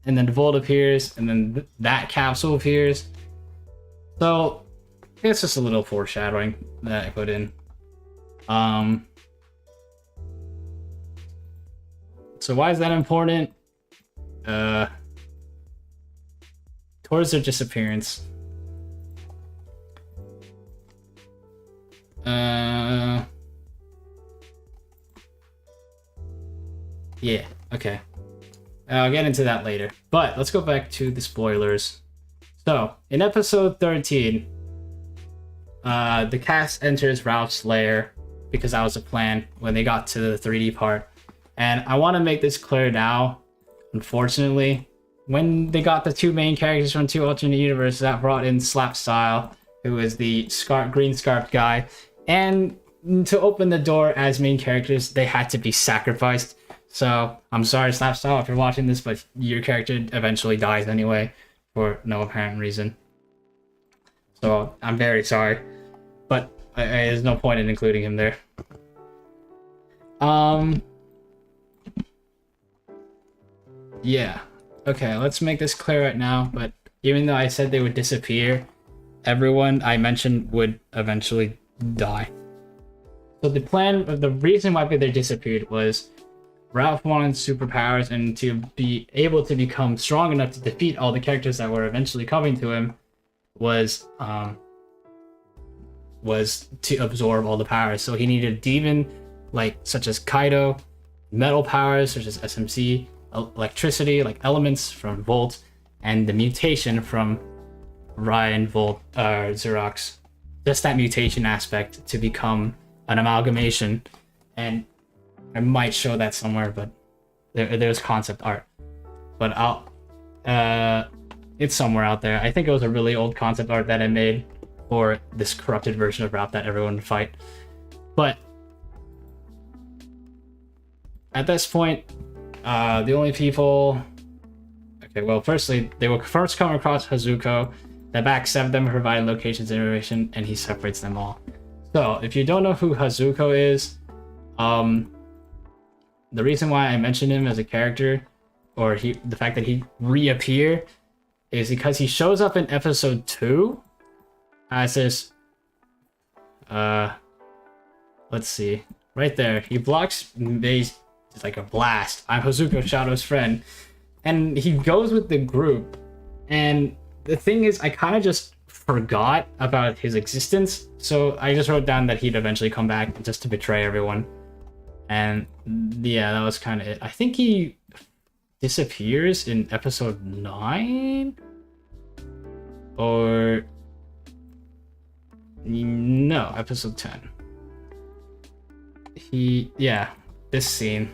and then Volt appears, and then that capsule appears. So it's just a little foreshadowing that I put in. So why is that important? Towards their disappearance. Yeah, okay. I'll get into that later. But let's go back to the spoilers. So, in episode 13, the cast enters Ralph's lair because that was the plan when they got to the 3D part. And I want to make this clear now. Unfortunately, when they got the 2 main characters from 2 alternate universes, that brought in Slap Style, who is the green scarf guy. And to open the door as main characters, they had to be sacrificed. So, I'm sorry, Slapstyle, if you're watching this, but your character eventually dies anyway, for no apparent reason. So, I'm very sorry. But there's no point in including him there. Yeah. Okay, let's make this clear right now, but even though I said they would disappear, everyone I mentioned would eventually die. So the reason why they disappeared was Ralph wanted superpowers, and to be able to become strong enough to defeat all the characters that were eventually coming to him was to absorb all the powers. So he needed demon, such as Kaido, metal powers such as SMC, electricity like elements from Volt, and the mutation from Ryan, Volt, Xerox. Just that mutation aspect to become an amalgamation. And I might show that somewhere, but there's concept art. But it's somewhere out there. I think it was a really old concept art that I made for this corrupted version of Ralph that everyone would fight. But at this point, the only people... Okay, well, firstly, they will first come across Hazuko, that backstab them, provide locations information, and he separates them all. So, if you don't know who Hazuko is, the reason why I mentioned him as a character, or the fact that he reappear, is because he shows up in episode 2 as this, let's see, right there. He blocks May's, it's like a blast. I'm Hazuko, Shadow's friend. And he goes with the group. And the thing is, I kind of just forgot about his existence. So I just wrote down that he'd eventually come back just to betray everyone. And yeah, that was kind of it. I think he disappears in episode 9? Or... no, episode 10. This scene.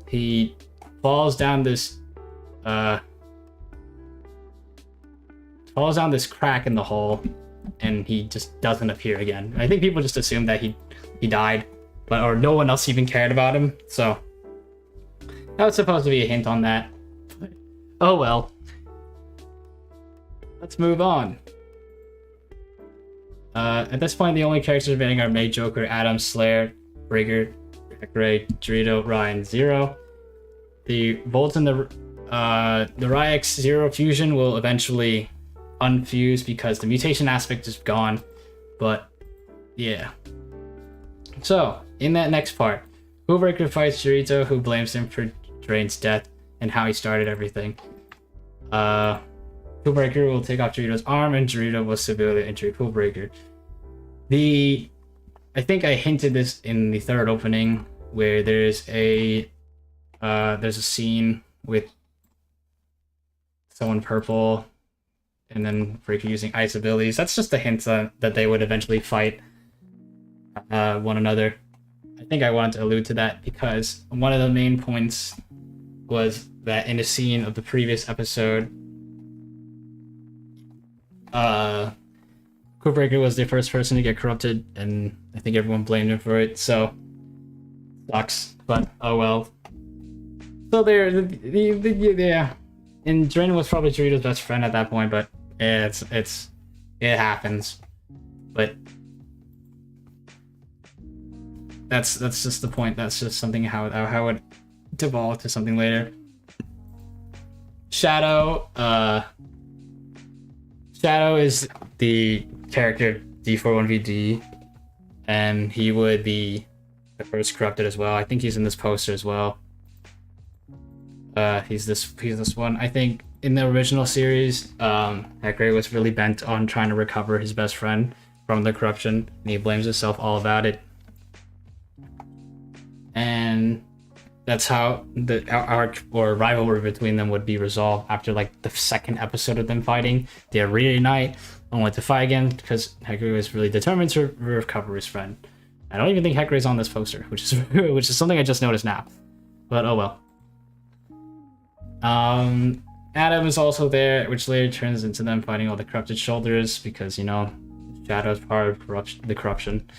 He falls down this crack in the hole, and he just doesn't appear again. I think people just assume that he died, or no one else even cared about him. So that was supposed to be a hint on that. But, oh well. Let's move on. At this point, the only characters remaining are May, Joker, Adam, Slayer, Breaker, Gray, Dorito, Ryan, Zero. The Volt and the Ryax Zero fusion will eventually unfuse because the mutation aspect is gone. But yeah. So in that next part, Hullbreaker fights Dorito, who blames him for Drain's death and how he started everything. Hullbreaker will take off Dorito's arm, and Dorito will severely injure Hullbreaker. I think I hinted this in the third opening, where there's a scene with someone purple, and then Breaker using ice abilities. That's just a hint that they would eventually fight one another. I think I wanted to allude to that because one of the main points was that in a scene of the previous episode, Hullbreaker was the first person to get corrupted, and I think everyone blamed him for it, so sucks, but oh well. So there, yeah, and Drain was probably Dorito's best friend at that point, but yeah, it happens. But that's just the point. That's just something how it devolved to something later. Shadow is the character D41VD, and he would be the first corrupted as well. I think he's in this poster as well. He's this one. I think in the original series, Hecray was really bent on trying to recover his best friend from the corruption, and he blames himself all about it. And that's how the arc or rivalry between them would be resolved after like the second episode of them fighting. They reunite and want to fight again because Hecray was really determined to recover his friend. I don't even think Hekray's on this poster, which is something I just noticed now. But oh well. Adam is also there, which later turns into them fighting all the corrupted shoulders because, you know, Shadow is part of the corruption.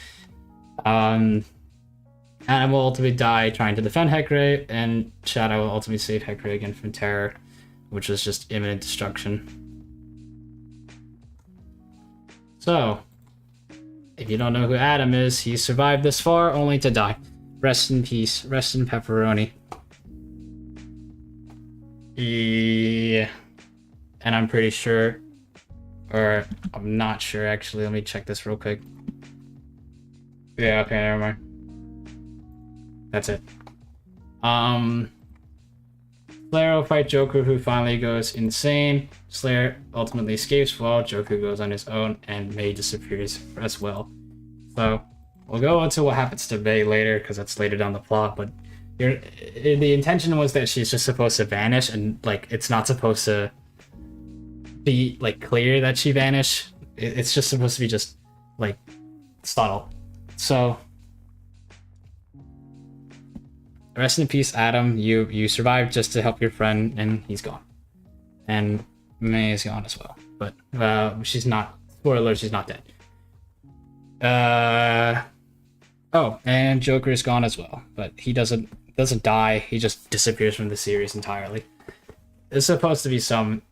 Adam will ultimately die trying to defend Hecray, and Shadow will ultimately save Hecray again from terror, which was just imminent destruction. So, if you don't know who Adam is, he survived this far only to die. Rest in peace. Rest in pepperoni. Yeah. And I'm pretty sure, or I'm not sure actually. Let me check this real quick. Yeah, okay, never mind. That's it. Slayer will fight Joker, who finally goes insane. Slayer ultimately escapes while Joker goes on his own, and May disappears as well. So we'll go into what happens to May later, because that's later down the plot. But the intention was that she's just supposed to vanish, and like it's not supposed to be like clear that she vanished. It's just supposed to be just like subtle. So rest in peace, Adam. You survived just to help your friend, and he's gone. And May is gone as well. But she's not. Spoiler: she's not dead. Oh, and Joker is gone as well, but he doesn't die. He just disappears from the series entirely. It's supposed to be some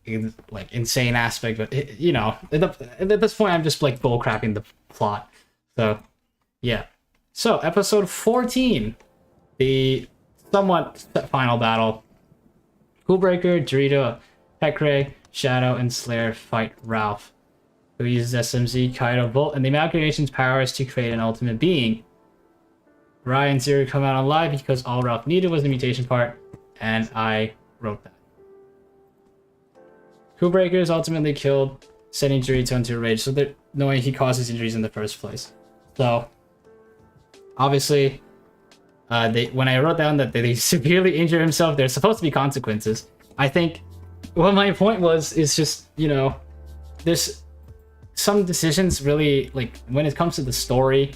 like insane aspect, but you know, at this point, I'm just like bullcrapping the plot. So yeah. So episode 14, the somewhat final battle. Hullbreaker, Dorito, Hecray, Shadow, and Slayer fight Ralph, who uses SMZ, Kaido, Volt, and the Amalgamation's powers to create an ultimate being. Ryan Zero come out alive because all Ralph needed was the mutation part, and I wrote that. Hullbreaker is ultimately killed, sending Dorito into a rage, so that knowing he causes injuries in the first place. So, obviously, when I wrote down that they severely injure himself, there's supposed to be consequences. I think what my point is just, you know, there's some decisions really, like, when it comes to the story,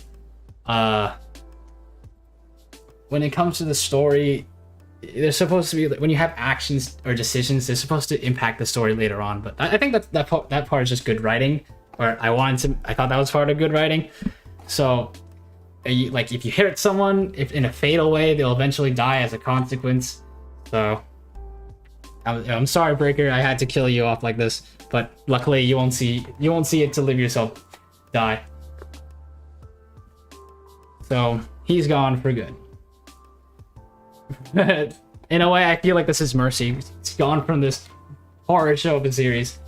there's supposed to be, like, when you have actions or decisions, they're supposed to impact the story later on. But I think that part is just good writing. or I thought that was part of good writing. So, like, if you hit someone, if in a fatal way, they'll eventually die as a consequence. So, I'm sorry, Breaker, I had to kill you off like this, but luckily you won't see it to live yourself die. So he's gone for good. In a way, I feel like this is mercy. He's gone from this horror show of a series.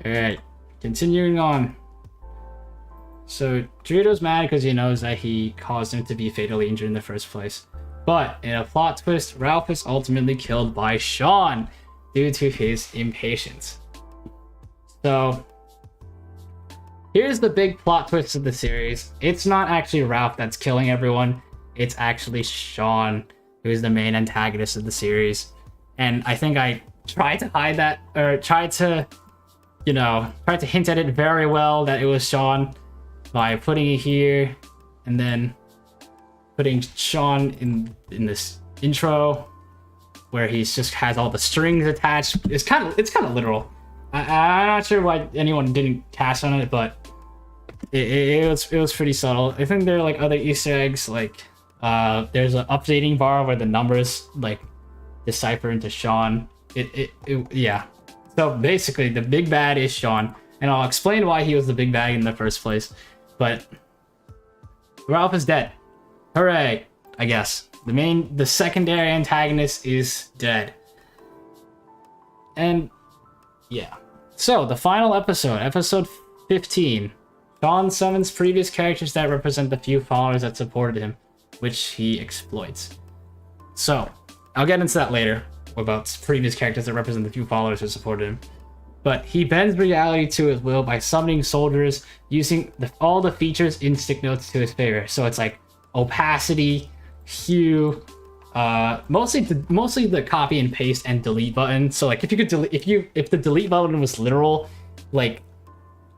Alright, continuing on. So Dorito's mad because he knows that he caused him to be fatally injured in the first place. But in a plot twist, Ralph is ultimately killed by Sean due to his impatience. So here's the big plot twist of the series. It's not actually Ralph that's killing everyone. It's actually Sean, who is the main antagonist of the series. And I think I tried to hide that, or tried to hint at it very well that it was Sean by putting it here and then putting Sean in this intro where he just has all the strings attached. It's kind of literal. I'm not sure why anyone didn't catch on it, but it was pretty subtle. I think there are like other Easter eggs, like there's an updating bar where the numbers like decipher into Sean. Yeah. So basically, the big bad is Sean, and I'll explain why he was the big bad in the first place. But Ralph is dead. Hooray! I guess the secondary antagonist is dead. And yeah. So the final episode 15. Sean summons previous characters that represent the few followers that supported him, which he exploits. So I'll get into that later about previous characters that represent the few followers who supported him. But he bends reality to his will by summoning soldiers using all the features in stick notes to his favor. So it's like opacity, hue, mostly the copy and paste and delete button. So like if the delete button was literal, like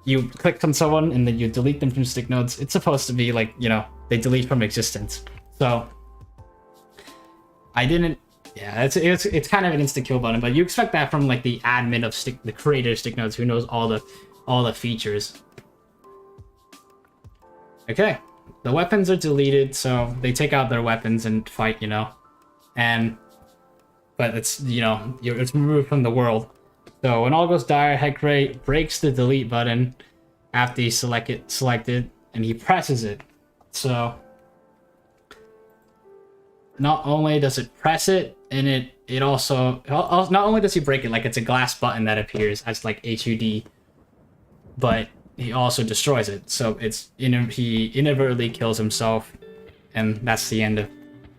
you clicked on someone and then you delete them from stick notes, it's supposed to be like, they delete from existence. So I didn't. Yeah, it's kind of an insta kill button, but you expect that from like the admin of the creator of stick notes, who knows all the features. Okay, the weapons are deleted, so they take out their weapons and fight, but it's it's removed from the world. So when all goes dire, Headcray breaks the delete button after he selected, and he presses it. So not only does it press it, and it also not only does he break it, like it's a glass button that appears as like HUD, but he also destroys it. So he inadvertently kills himself, and that's the end of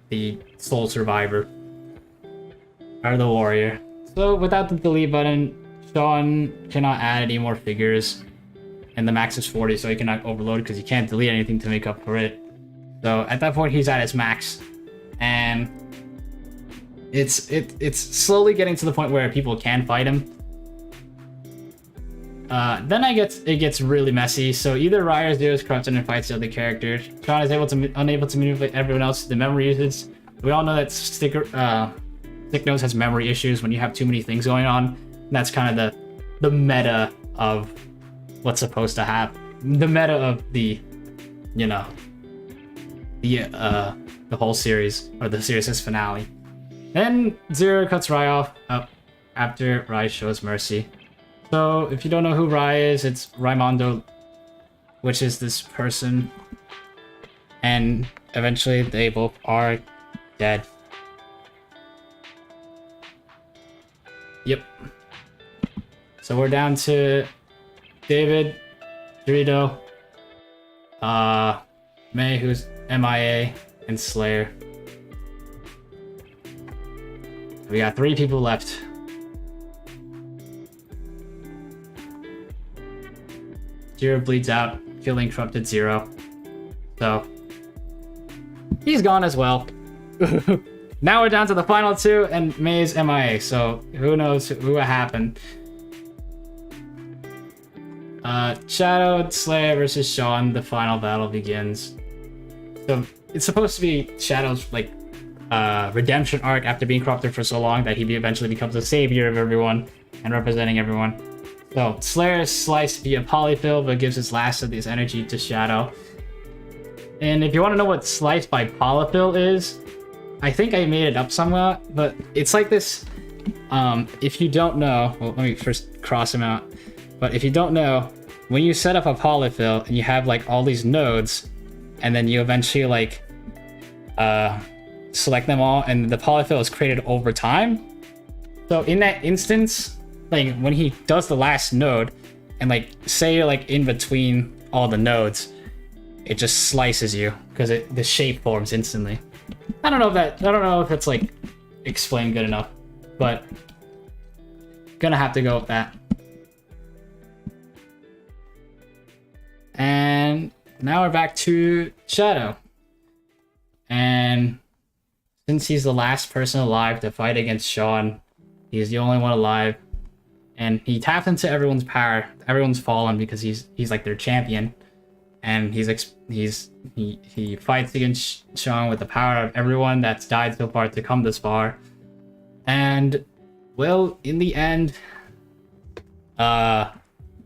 the sole survivor, or the warrior. So without the delete button, Sean cannot add any more figures, and the max is 40, so he cannot overload because he can't delete anything to make up for it. So at that point, he's at his max, and it's slowly getting to the point where people can fight him. Then it gets really messy. So either Rye or Zero is corrupted and fights the other character. Sean is unable to manipulate everyone else to the memory usage. We all know that Stick Notes has memory issues when you have too many things going on. And that's kind of the meta of what's supposed to happen. The meta of the whole series, or the series' finale. Then Zero cuts Rye off after Rye shows mercy. So if you don't know who Rye is, it's Raimondo, which is this person. And eventually they both are dead. Yep. So we're down to David, Dorito, May, who's MIA, and Slayer. We got 3 people left. Zero bleeds out, killing Corrupted Zero. So he's gone as well. Now we're down to the final 2, and May's MIA. So who knows what happened? Shadow, Slayer versus Sean. The final battle begins. So it's supposed to be Shadow's like redemption arc after being corrupted for so long that he eventually becomes the savior of everyone and representing everyone. So Slayer is sliced via polyfill, but gives its last of this energy to Shadow. And if you want to know what sliced by polyfill is, I think I made it up somewhat, but it's like this. If you don't know, well, let me first cross him out. But if you don't know, when you set up a polyfill and you have like all these nodes, and then you eventually like select them all, and the polyfill is created over time. So in that instance, like when he does the last node, and like say you're like in between all the nodes, it just slices you because the shape forms instantly. I don't know if it's like explained good enough, but gonna have to go with that. And now we're back to Shadow. And since he's the last person alive to fight against Sean, he's the only one alive. And he taps into everyone's power. Everyone's fallen because he's like their champion. And he fights against Sean with the power of everyone that's died so far to come this far. And well, in the end,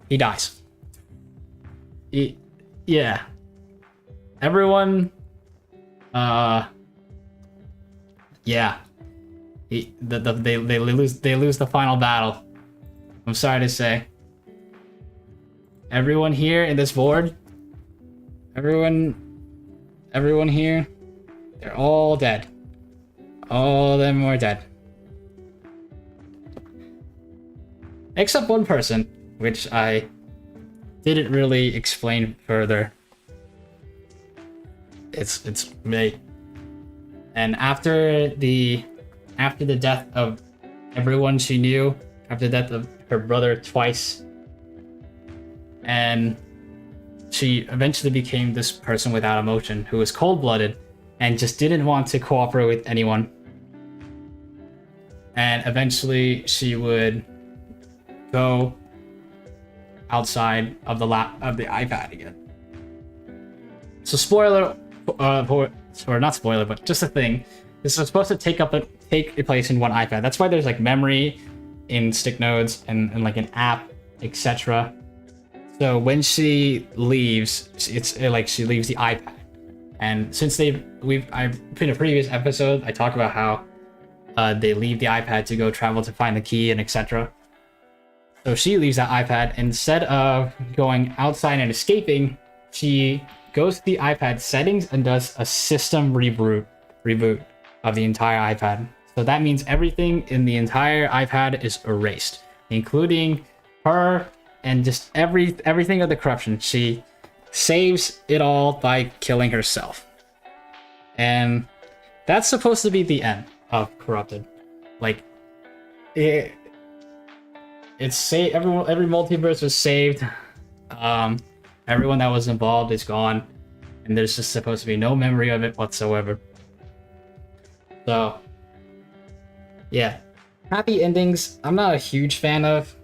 he dies. Yeah. Everyone, yeah. They lose the final battle. I'm sorry to say. Everyone here in this board, everyone here, they're all dead. All of them are dead. Except one person, which I didn't really explain further. It's me. And after the death of everyone she knew, after the death of her brother twice, and she eventually became this person without emotion who was cold-blooded and just didn't want to cooperate with anyone. And eventually she would go outside of the iPad again. So spoiler, or not spoiler, but just a thing. This is supposed to take a place in one iPad. That's why there's like memory in stick nodes and like an app, etc. So when she leaves, it's like she leaves the iPad. And since in a previous episode, I talk about how they leave the iPad to go travel to find the key and etc. So she leaves that iPad. Instead of going outside and escaping, she goes to the iPad settings and does a system reboot of the entire iPad. So that means everything in the entire iPad is erased, including her and just everything of the corruption. She saves it all by killing herself. And that's supposed to be the end of Corrupted. Like, every multiverse was saved. Everyone that was involved is gone, and there's just supposed to be no memory of it whatsoever. So, yeah, happy endings I'm not a huge fan of,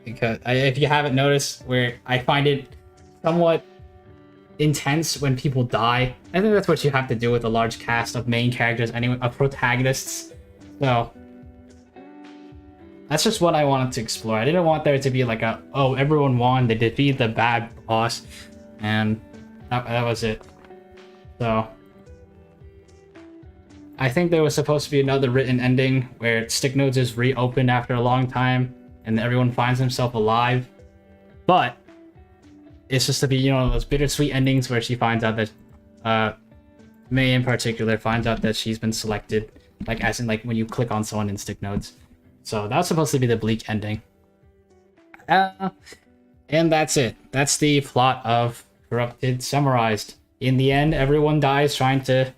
because if you haven't noticed, where I find it somewhat intense when people die. I think that's what you have to do with a large cast of main characters anyway, of protagonists. So that's just what I wanted to explore. I didn't want there to be like everyone won, they defeated the bad boss, and that was it. So I think there was supposed to be another written ending where Stick Nodes is reopened after a long time and everyone finds himself alive. But it's just to be, those bittersweet endings where she finds out that May in particular finds out that she's been selected, like as in like when you click on someone in Stick Nodes. So that's supposed to be the bleak ending. And that's it. That's the plot of Corrupted summarized. In the end, everyone dies trying to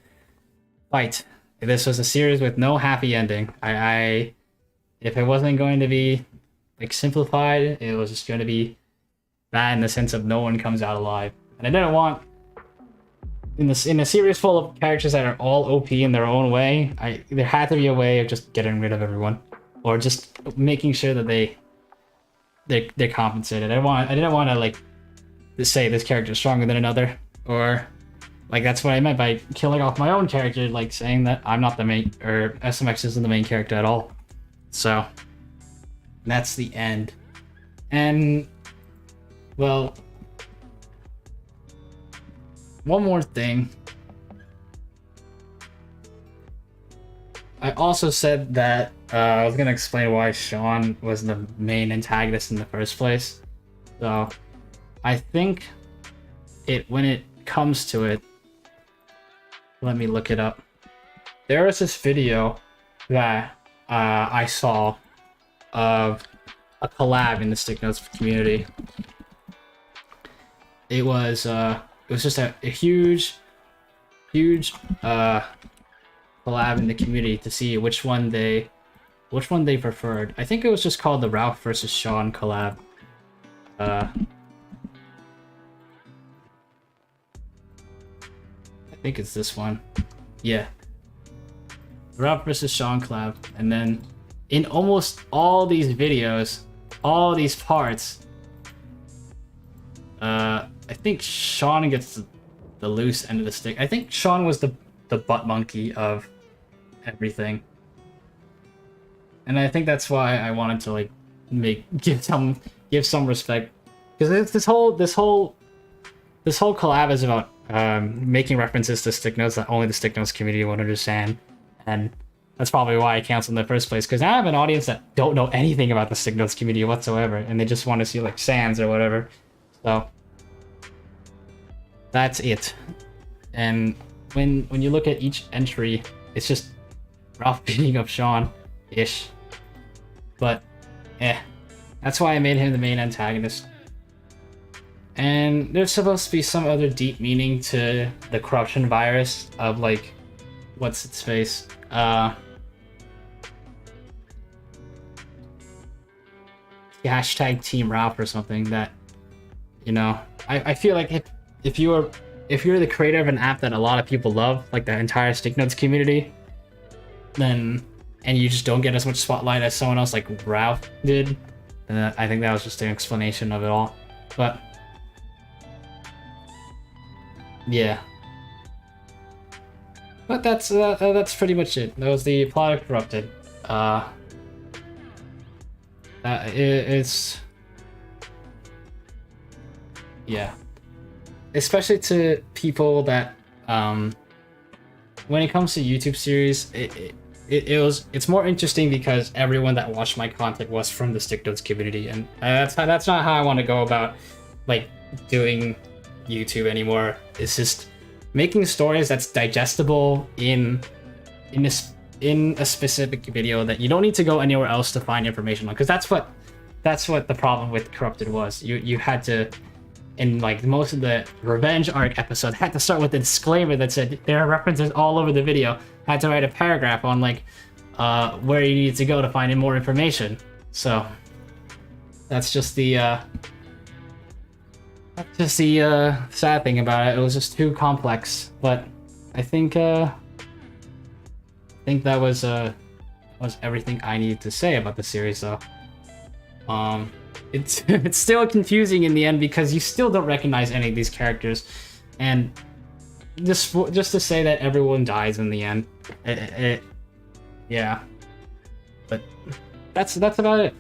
fight. This was a series with no happy ending. If it wasn't going to be like simplified, it was just going to be bad in the sense of no one comes out alive. And I didn't want, in a series full of characters that are all OP in their own way, there had to be a way of just getting rid of everyone, or just making sure that they're compensated. I didn't want to like say this character is stronger than another, or like that's what I meant by killing off my own character, like saying that I'm not the main, or SMX isn't the main character at all. So that's the end. And well, one more thing. I also said that I was gonna explain why Sean was the main antagonist in the first place. So I think when it comes to it, let me look it up. There was this video that I saw of a collab in the Stick Notes community. It was just a huge collab in the community to see which one they preferred. I think it was just called the Ralph versus Sean collab. I think it's this one. Yeah. Ralph versus Sean collab. And then in almost all these videos, all these parts, I think Sean gets the loose end of the stick. I think Sean was the butt monkey of everything. And I think that's why I wanted to like give some respect, because this whole collab is about making references to Stick Notes that only the Stick Notes community won't understand, and that's probably why I canceled in the first place, because I have an audience that don't know anything about the Stick Notes community whatsoever, and they just want to see like Sans or whatever. So that's it. And when you look at each entry, it's just Ralph beating up Sean-ish. But, that's why I made him the main antagonist. And there's supposed to be some other deep meaning to the corruption virus of, like, what's its face? Hashtag Team Ralph or something that, you know, I feel like if you're the creator of an app that a lot of people love, like the entire Stick Notes community, then, and you just don't get as much spotlight as someone else like Ralph did, then I think that was just an explanation of it all. But yeah. But that's pretty much it. That was the plot of Corrupted. It's yeah. Especially to people that when it comes to YouTube series, it's more interesting because everyone that watched my content was from the Stick Notes community, and that's not how I want to go about like doing YouTube anymore. It's just making stories that's digestible in a specific video that you don't need to go anywhere else to find information on, because that's what the problem with Corrupted was. You had to, in like most of the Revenge arc episode, had to start with a disclaimer that said there are references all over the video. Had to write a paragraph on like where you need to go to find more information. So that's just the sad thing about it. It was just too complex. But I think that was everything I needed to say about the series, though. It's still confusing in the end because you still don't recognize any of these characters, and just to say that everyone dies in the end, yeah. But that's about it.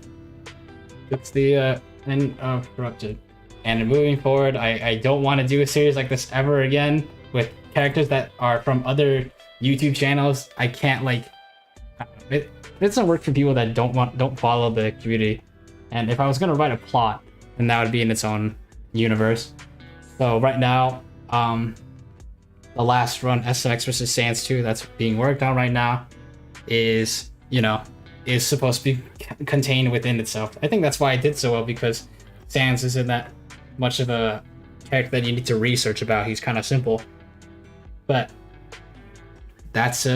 It's the end of Corrupted, and moving forward, I don't want to do a series like this ever again with characters that are from other YouTube channels. I can't like it doesn't work for people that don't follow the community. And if I was gonna write a plot, then that would be in its own universe. So right now, the last run, SMX vs. Sans 2, that's being worked on right now, is supposed to be contained within itself. I think that's why I did so well, because Sans isn't that much of a character that you need to research about. He's kind of simple. But that's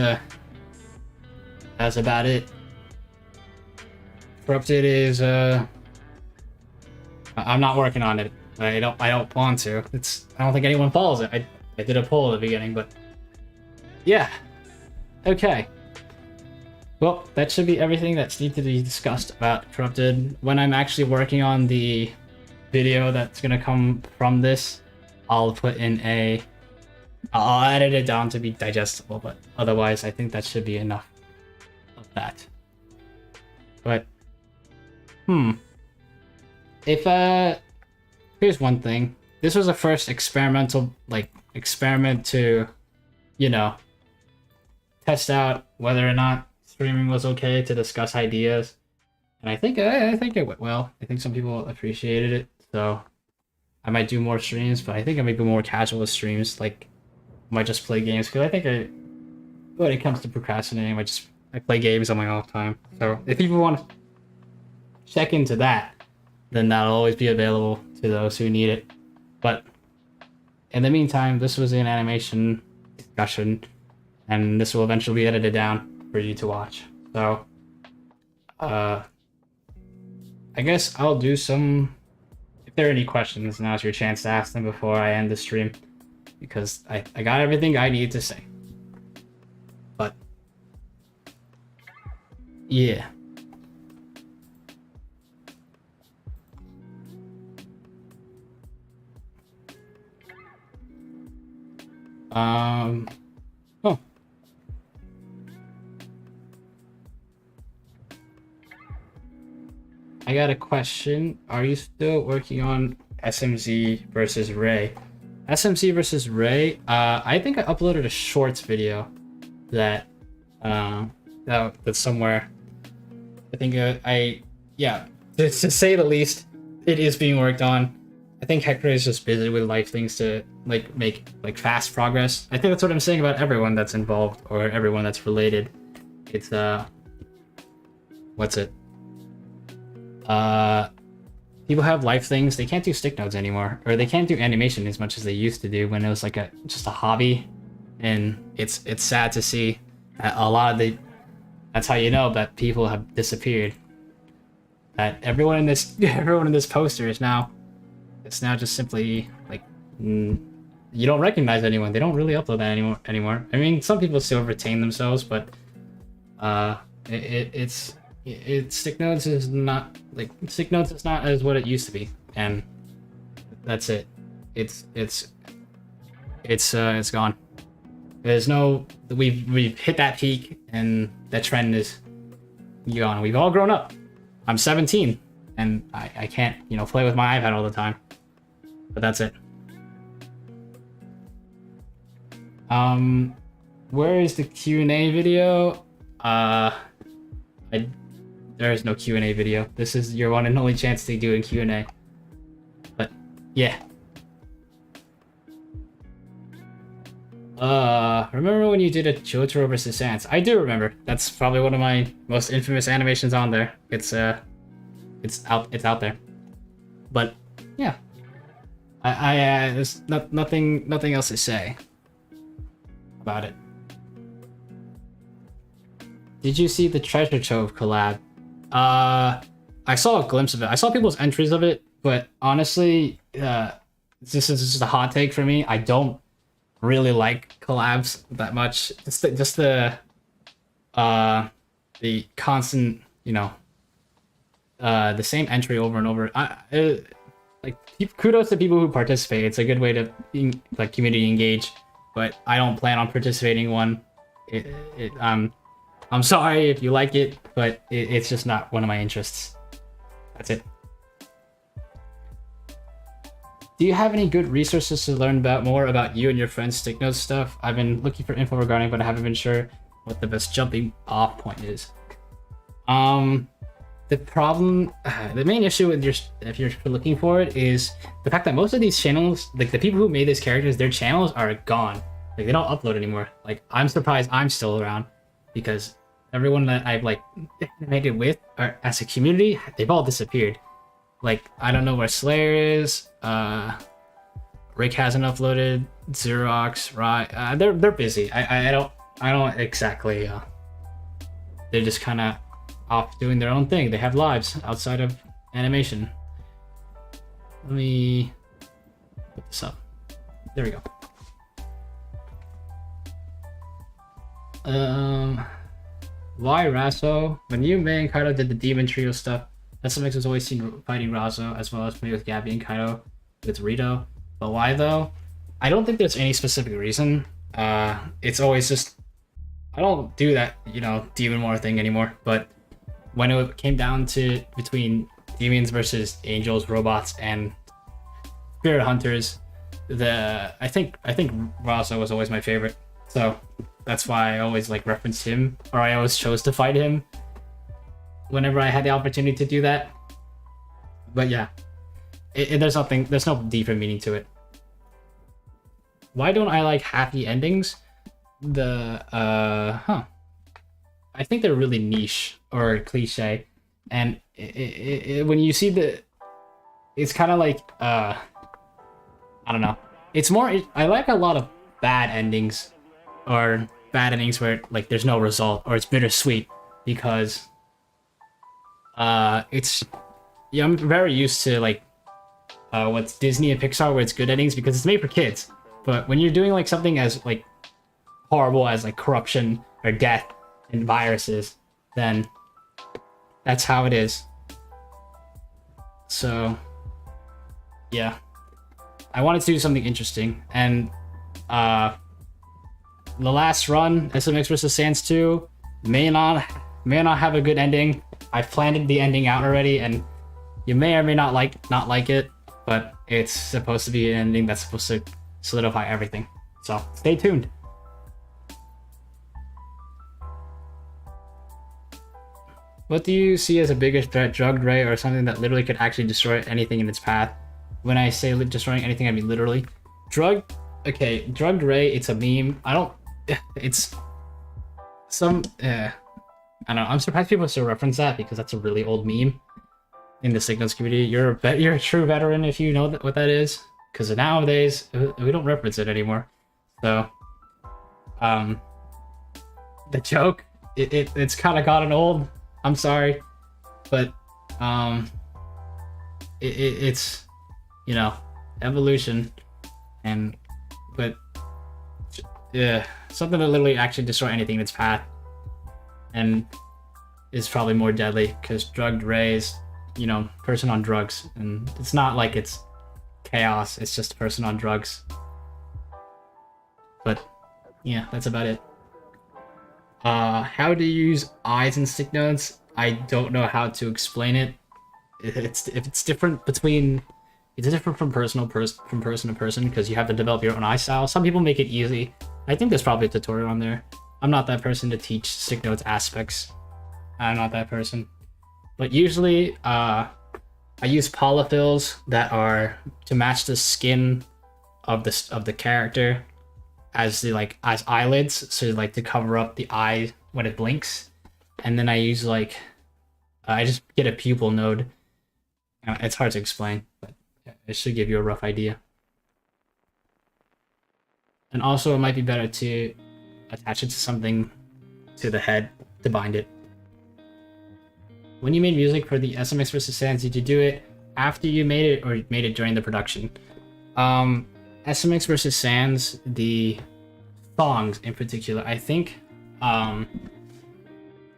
about it. Corrupted is I'm not working on it. I don't want to. I don't think anyone follows it. I did a poll at the beginning, but yeah. Okay. Well, that should be everything that's needed to be discussed about Corrupted. When I'm actually working on the video that's gonna come from this, I'll edit it down to be digestible, but otherwise I think that should be enough of that. But if here's one thing. This was a first experiment to, you know, test out whether or not streaming was okay, to discuss ideas. And I think it went well. I think some people appreciated it. So I might do more streams, but I think I might be more casual with streams. Like, I might just play games, because I think when it comes to procrastinating, I play games on my off time. So if people want to check into that, then that'll always be available to those who need it. But in the meantime, this was an animation discussion, and this will eventually be edited down for you to watch. So, I guess I'll do some. If there are any questions, now's your chance to ask them before I end the stream, because I got everything I need to say. But yeah. Oh. I got a question. Are you still working on SMZ versus Ray? SMZ versus Ray, I think I uploaded a shorts video that's somewhere. I think to say the least, it is being worked on. I think Hector is just busy with life things to make fast progress. I think that's what I'm saying about everyone that's involved or everyone that's related. It's what's it? People have life things. They can't do stick notes anymore, or they can't do animation as much as they used to do when it was just a hobby. And it's sad to see a lot of that's how you know that people have disappeared. That everyone in this poster is now. It's now just simply you don't recognize anyone. They don't really upload that anymore. I mean, some people still retain themselves, but it's stick notes is not as what it used to be, and that's it. It's gone. There's no we've hit that peak, and that trend is gone. We've all grown up. I'm 17, and I can't play with my iPad all the time. But that's it. Where is the Q&A video? There is no Q&A video. This is your one and only chance to do a Q&A. But yeah. Remember when you did a Jotaro vs. Sans? I do remember. That's probably one of my most infamous animations on there. It's out there. But yeah. There's nothing else to say about it. Did you see the Treasure Trove collab? I saw a glimpse of it. I saw people's entries of it, but honestly, this is just a hot take for me. I don't really like collabs that much. Just the constant, the same entry over and over. Kudos to people who participate. It's a good way to community engage, but I don't plan on participating in one. I'm sorry if you like it, but it's just not one of my interests. That's it. Do you have any good resources to learn more about you and your friends' stick notes stuff? I've been looking for info regarding, but I haven't been sure what the best jumping off point is. The problem, the main issue with if you're looking for it, is the fact that most of these channels, the people who made these characters, their channels are gone. They don't upload anymore. I'm surprised I'm still around, because everyone that I've animated with, or as a community, they've all disappeared. I don't know where Slayer is. Rick hasn't uploaded. Xerox, right? They're busy. I don't exactly. They're just kind of off doing their own thing. They have lives outside of animation. Let me put this up. There we go. Why Raso? When you, Mei, and Kaido did the Demon Trio stuff, SMX was always seen fighting Raso, as well as playing with Gabby and Kaido with Rito. But why though? I don't think there's any specific reason. It's always just, I don't do that, Demon War thing anymore. But when it came down to between demons versus angels, robots, and spirit hunters, I think Raza was always my favorite. So that's why I always like referenced him, or I always chose to fight him whenever I had the opportunity to do that. But yeah, there's no deeper meaning to it. Why don't I like happy endings? I think they're really niche or cliche, and when you see it's kind of like I don't know. It's more. I like a lot of bad endings, or bad endings where like there's no result, or it's bittersweet, because I'm very used to like what's Disney and Pixar, where it's good endings because it's made for kids. But when you're doing like something as like horrible as like corruption or death and viruses, then that's how it is. So yeah, I wanted to do something interesting, and the last run, SMX vs. Sans 2, may not have a good ending. I've planned the ending out already, and you may or may not like it, but it's supposed to be an ending that's supposed to solidify everything. So stay tuned. What do you see as a biggest threat, drugged ray, or something that literally could actually destroy anything in its path? When I say destroying anything, I mean literally. Drugged ray, it's a meme. It's some, I don't know. I'm surprised people still reference that, because that's a really old meme in the Signals community. You're a true veteran if you know what that is, because nowadays we don't reference it anymore. So, the joke, it's kind of gotten old. I'm sorry, but it's, you know, evolution, but yeah, something that literally actually destroy anything in its path, and is probably more deadly, because drugged rays, you know, person on drugs, and it's not like it's chaos, it's just a person on drugs. But yeah, that's about it. How do you use eyes in stick notes? I don't know how to explain it. It's different from person to person, because you have to develop your own eye style. Some people make it easy. I think there's probably a tutorial on there. I'm not that person to teach stick notes aspects. I'm not that person. But usually, I use polyfills that are to match the skin of the character as as eyelids, so like to cover up the eye when it blinks. And then I use I just get a pupil node. It's hard to explain, but it should give you a rough idea. And also, it might be better to attach it to something to the head to bind it. When you made music for the SMX vs. Sans, did you do it after you made it, or made it during the production? SMX vs. Sans, the songs in particular, I think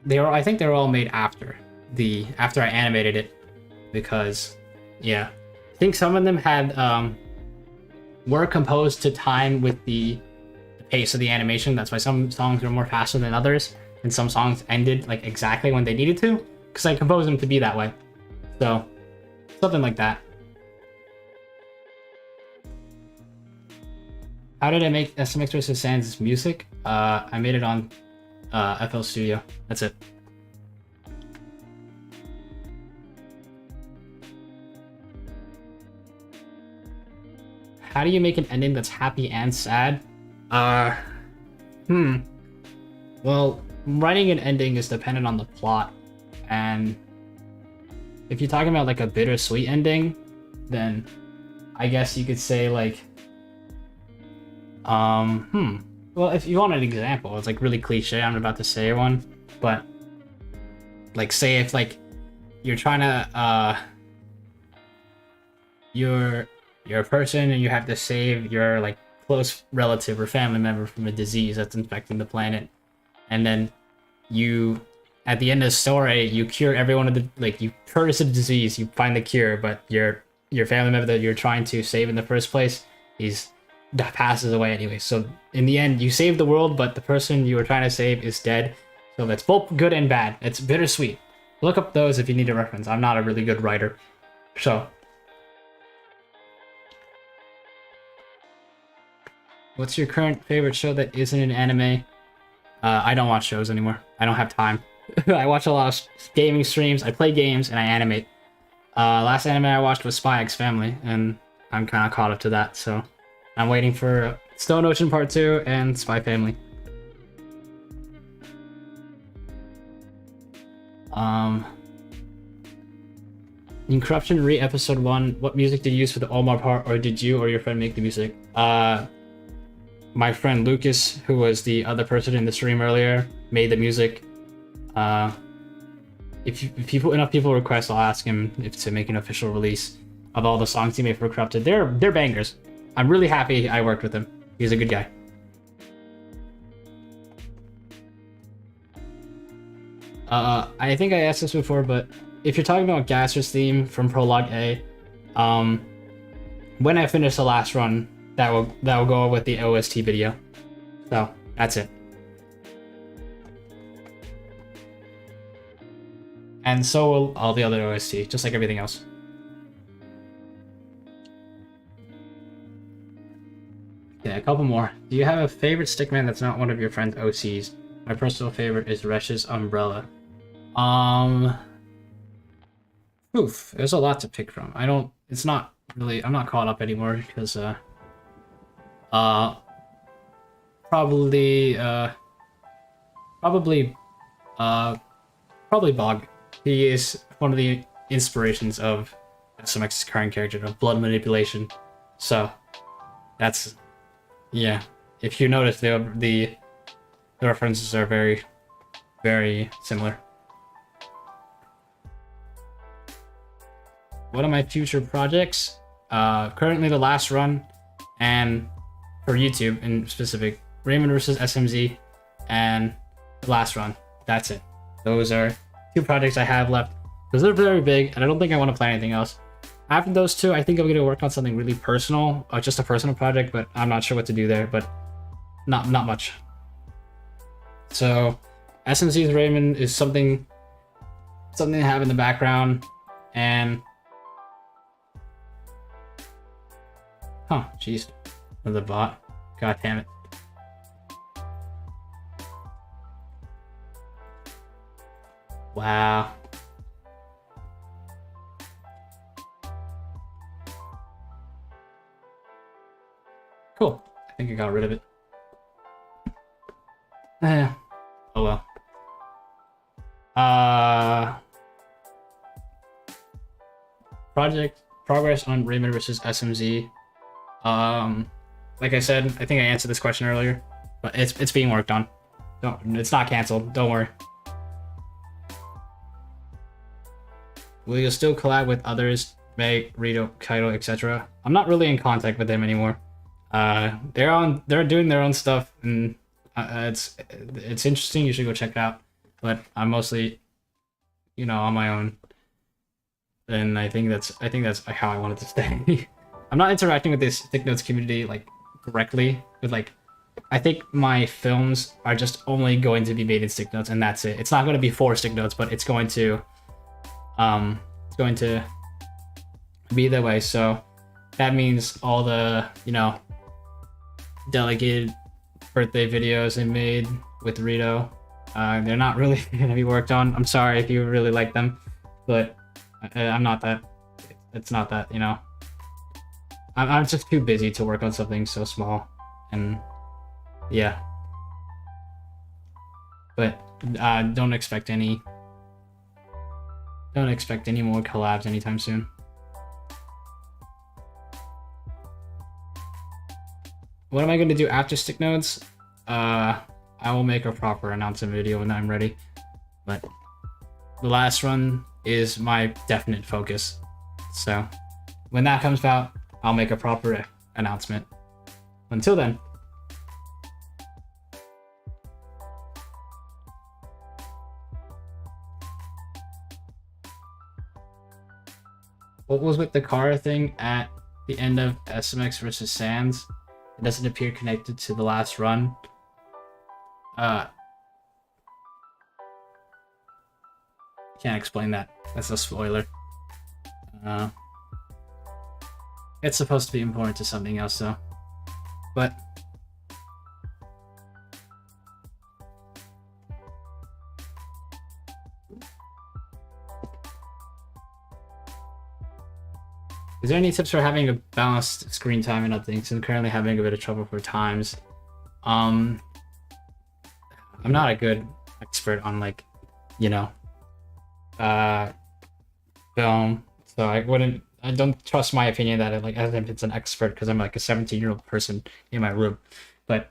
they were all made after I animated it, because yeah, I think some of them had were composed to time with the pace of the animation. That's why some songs were more faster than others, and some songs ended like exactly when they needed to, because I composed them to be that way. So something like that. How did I make SMX vs. Sans music? I made it on FL Studio. That's it. How do you make an ending that's happy and sad? Well, writing an ending is dependent on the plot, and if you're talking about like a bittersweet ending, then I guess you could say like, well, if you want an example, it's like really cliche, I'm about to say one, but like say if like you're trying to you're a person and you have to save your like close relative or family member from a disease that's infecting the planet, and then you, at the end of the story, you cure everyone of the, like, you cure the disease, you find the cure, but your family member that you're trying to save in the first place passes away anyway. So in the end, you save the world, but the person you were trying to save is dead. So that's both good and bad. It's bittersweet. Look up those if you need a reference. I'm not a really good writer. So. What's your current favorite show that isn't an anime? I don't watch shows anymore. I don't have time. I watch a lot of gaming streams, I play games, and I animate. Last anime I watched was Spy X Family, and I'm kind of caught up to that, so I'm waiting for Stone Ocean Part 2 and Spy Family. In Corruption Re Episode 1, what music did you use for the Omar part, or did you or your friend make the music? My friend Lucas, who was the other person in the stream earlier, made the music. If enough people request, I'll ask him if to make an official release of all the songs he made for Corrupted. They're bangers. I'm really happy I worked with him. He's a good guy. I think I asked this before, but if you're talking about Gasser's theme from Prologue A, when I finish the last run, that will go with the OST video. So that's it. And so will all the other OST, just like everything else. Okay, a couple more. Do you have a favorite stickman that's not one of your friend's OCs? My personal favorite is Resh's Umbrella. Oof, there's a lot to pick from. It's not really, I'm not caught up anymore because, probably Bog. He is one of the inspirations of SMX's current character of blood manipulation. So that's, yeah. If you notice, the references are very, very similar. What are my future projects? Currently the last run, and for YouTube in specific, Raymond vs. SMZ, and the last run. That's it. Those are 2 projects I have left, because they're very big, and I don't think I want to plan anything else. After those 2, I think I'm going to work on something really personal, just a personal project, but I'm not sure what to do there, but not much. So, SMZ's Raymond is something to have in the background, and jeez, another bot. God damn it. Wow. Cool. I think I got rid of it. Oh well. Project progress on Raymond vs. SMZ. Like I said, I think I answered this question earlier, but it's being worked on. It's not canceled. Don't worry. Will you still collab with others, Meg, Rito, Kaido, etc.? I'm not really in contact with them anymore. They're doing their own stuff, and it's interesting. You should go check it out. But I'm mostly, on my own. And I think that's how I wanted to stay. I'm not interacting with this Thick Notes community like directly. With I think my films are just only going to be made in Stick Notes, and that's it. It's not going to be for Stick Notes, but it's going to be that way. So that means all the delegated birthday videos I made with Rito, they're not really going to be worked on. I'm sorry if you really like them, but I'm not that. It's not that, I'm just too busy to work on something so small, and yeah. But don't expect any more collabs anytime soon. What am I going to do after Stick Notes? I will make a proper announcement video when I'm ready. But the last run is my definite focus. So when that comes out, I'll make a proper announcement. Until then. What was with the car thing at the end of SMX versus Sands? It doesn't appear connected to the last run. Can't explain that. That's a spoiler. It's supposed to be important to something else, though. But is there any tips for having a balanced screen time and other things? I'm currently having a bit of trouble for times. I'm not a good expert on, like, you know, film, so I don't trust my opinion that as if it's an expert, because I'm like a 17-year-old person in my room. But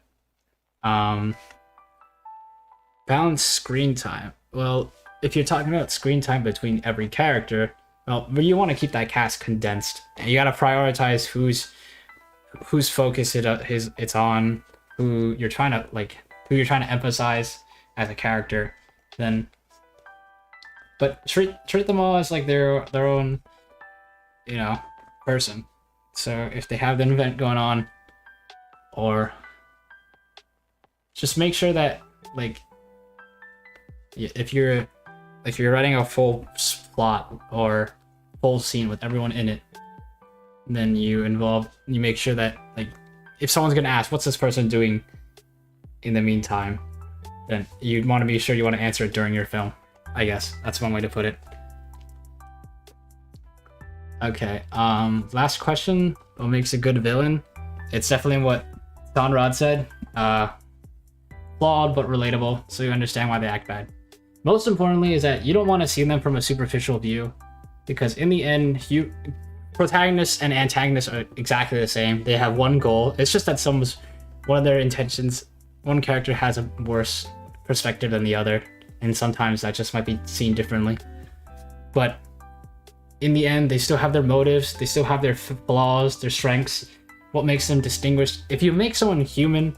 balanced screen time. Well, if you're talking about screen time between every character, well, you want to keep that cast condensed. And you got to prioritize whose focus it's on, who you're trying to emphasize as a character. Then, but treat them all as like their own, you know, person. So if they have an event going on, or just make sure that, like, if you're writing a full plot or full scene with everyone in it, then you make sure that, like, if someone's gonna ask what's this person doing in the meantime, then you'd want to be sure you want to answer it during your film. I guess that's one way to put it. Okay, last question. What makes a good villain? It's definitely what Donrod said. Flawed but relatable, so you understand why they act bad. Most importantly is that you don't want to see them from a superficial view, because in the end, protagonists and antagonists are exactly the same. They have one goal. It's just that one of their intentions, one character has a worse perspective than the other, and sometimes that just might be seen differently. But in the end, they still have their motives, they still have their flaws, their strengths, what makes them distinguished. If you make someone human,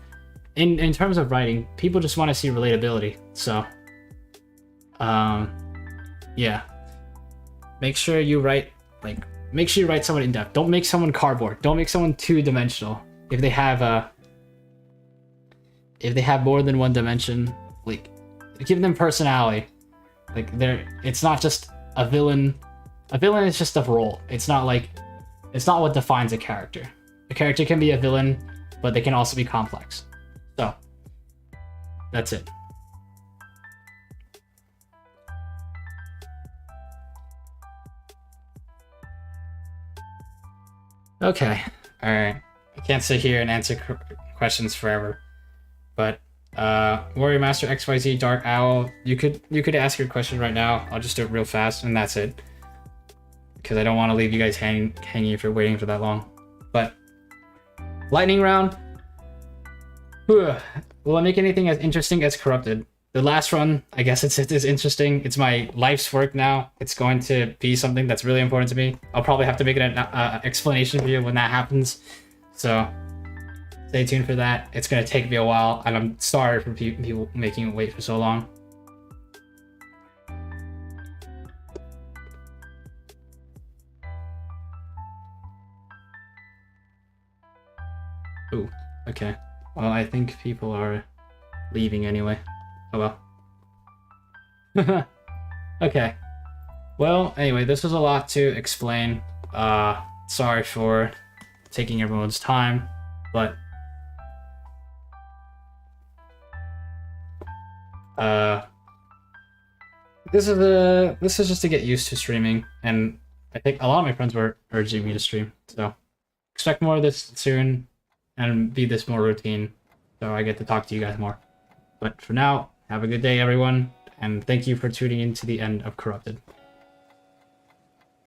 in terms of writing, people just want to see relatability. So, yeah. Make sure you write someone in depth. Don't make someone cardboard. Don't make someone two-dimensional. If they have more than one dimension, like, give them personality. Like, it's not just a villain. A villain is just a role. It's not what defines a character. A character can be a villain, but they can also be complex. So, that's it. Okay, alright. I can't sit here and answer questions forever, but Warrior Master XYZ Dark Owl, you could ask your question right now. I'll just do it real fast, and that's it, because I don't want to leave you guys hanging if you're waiting for that long. But lightning round. Will I make anything as interesting as Corrupted? The last run, I guess it's interesting. It's my life's work now. It's going to be something that's really important to me. I'll probably have to make an explanation video when that happens. So stay tuned for that. It's going to take me a while, and I'm sorry for people making it wait for so long. Ooh, okay. Well, I think people are leaving anyway. Oh well. Okay. Well, anyway, this was a lot to explain. Sorry for taking everyone's time, but this is just to get used to streaming, and I think a lot of my friends were urging me to stream, so expect more of this soon and be this more routine, so I get to talk to you guys more. But for now, have a good day, everyone, and thank you for tuning in to the end of Corrupted.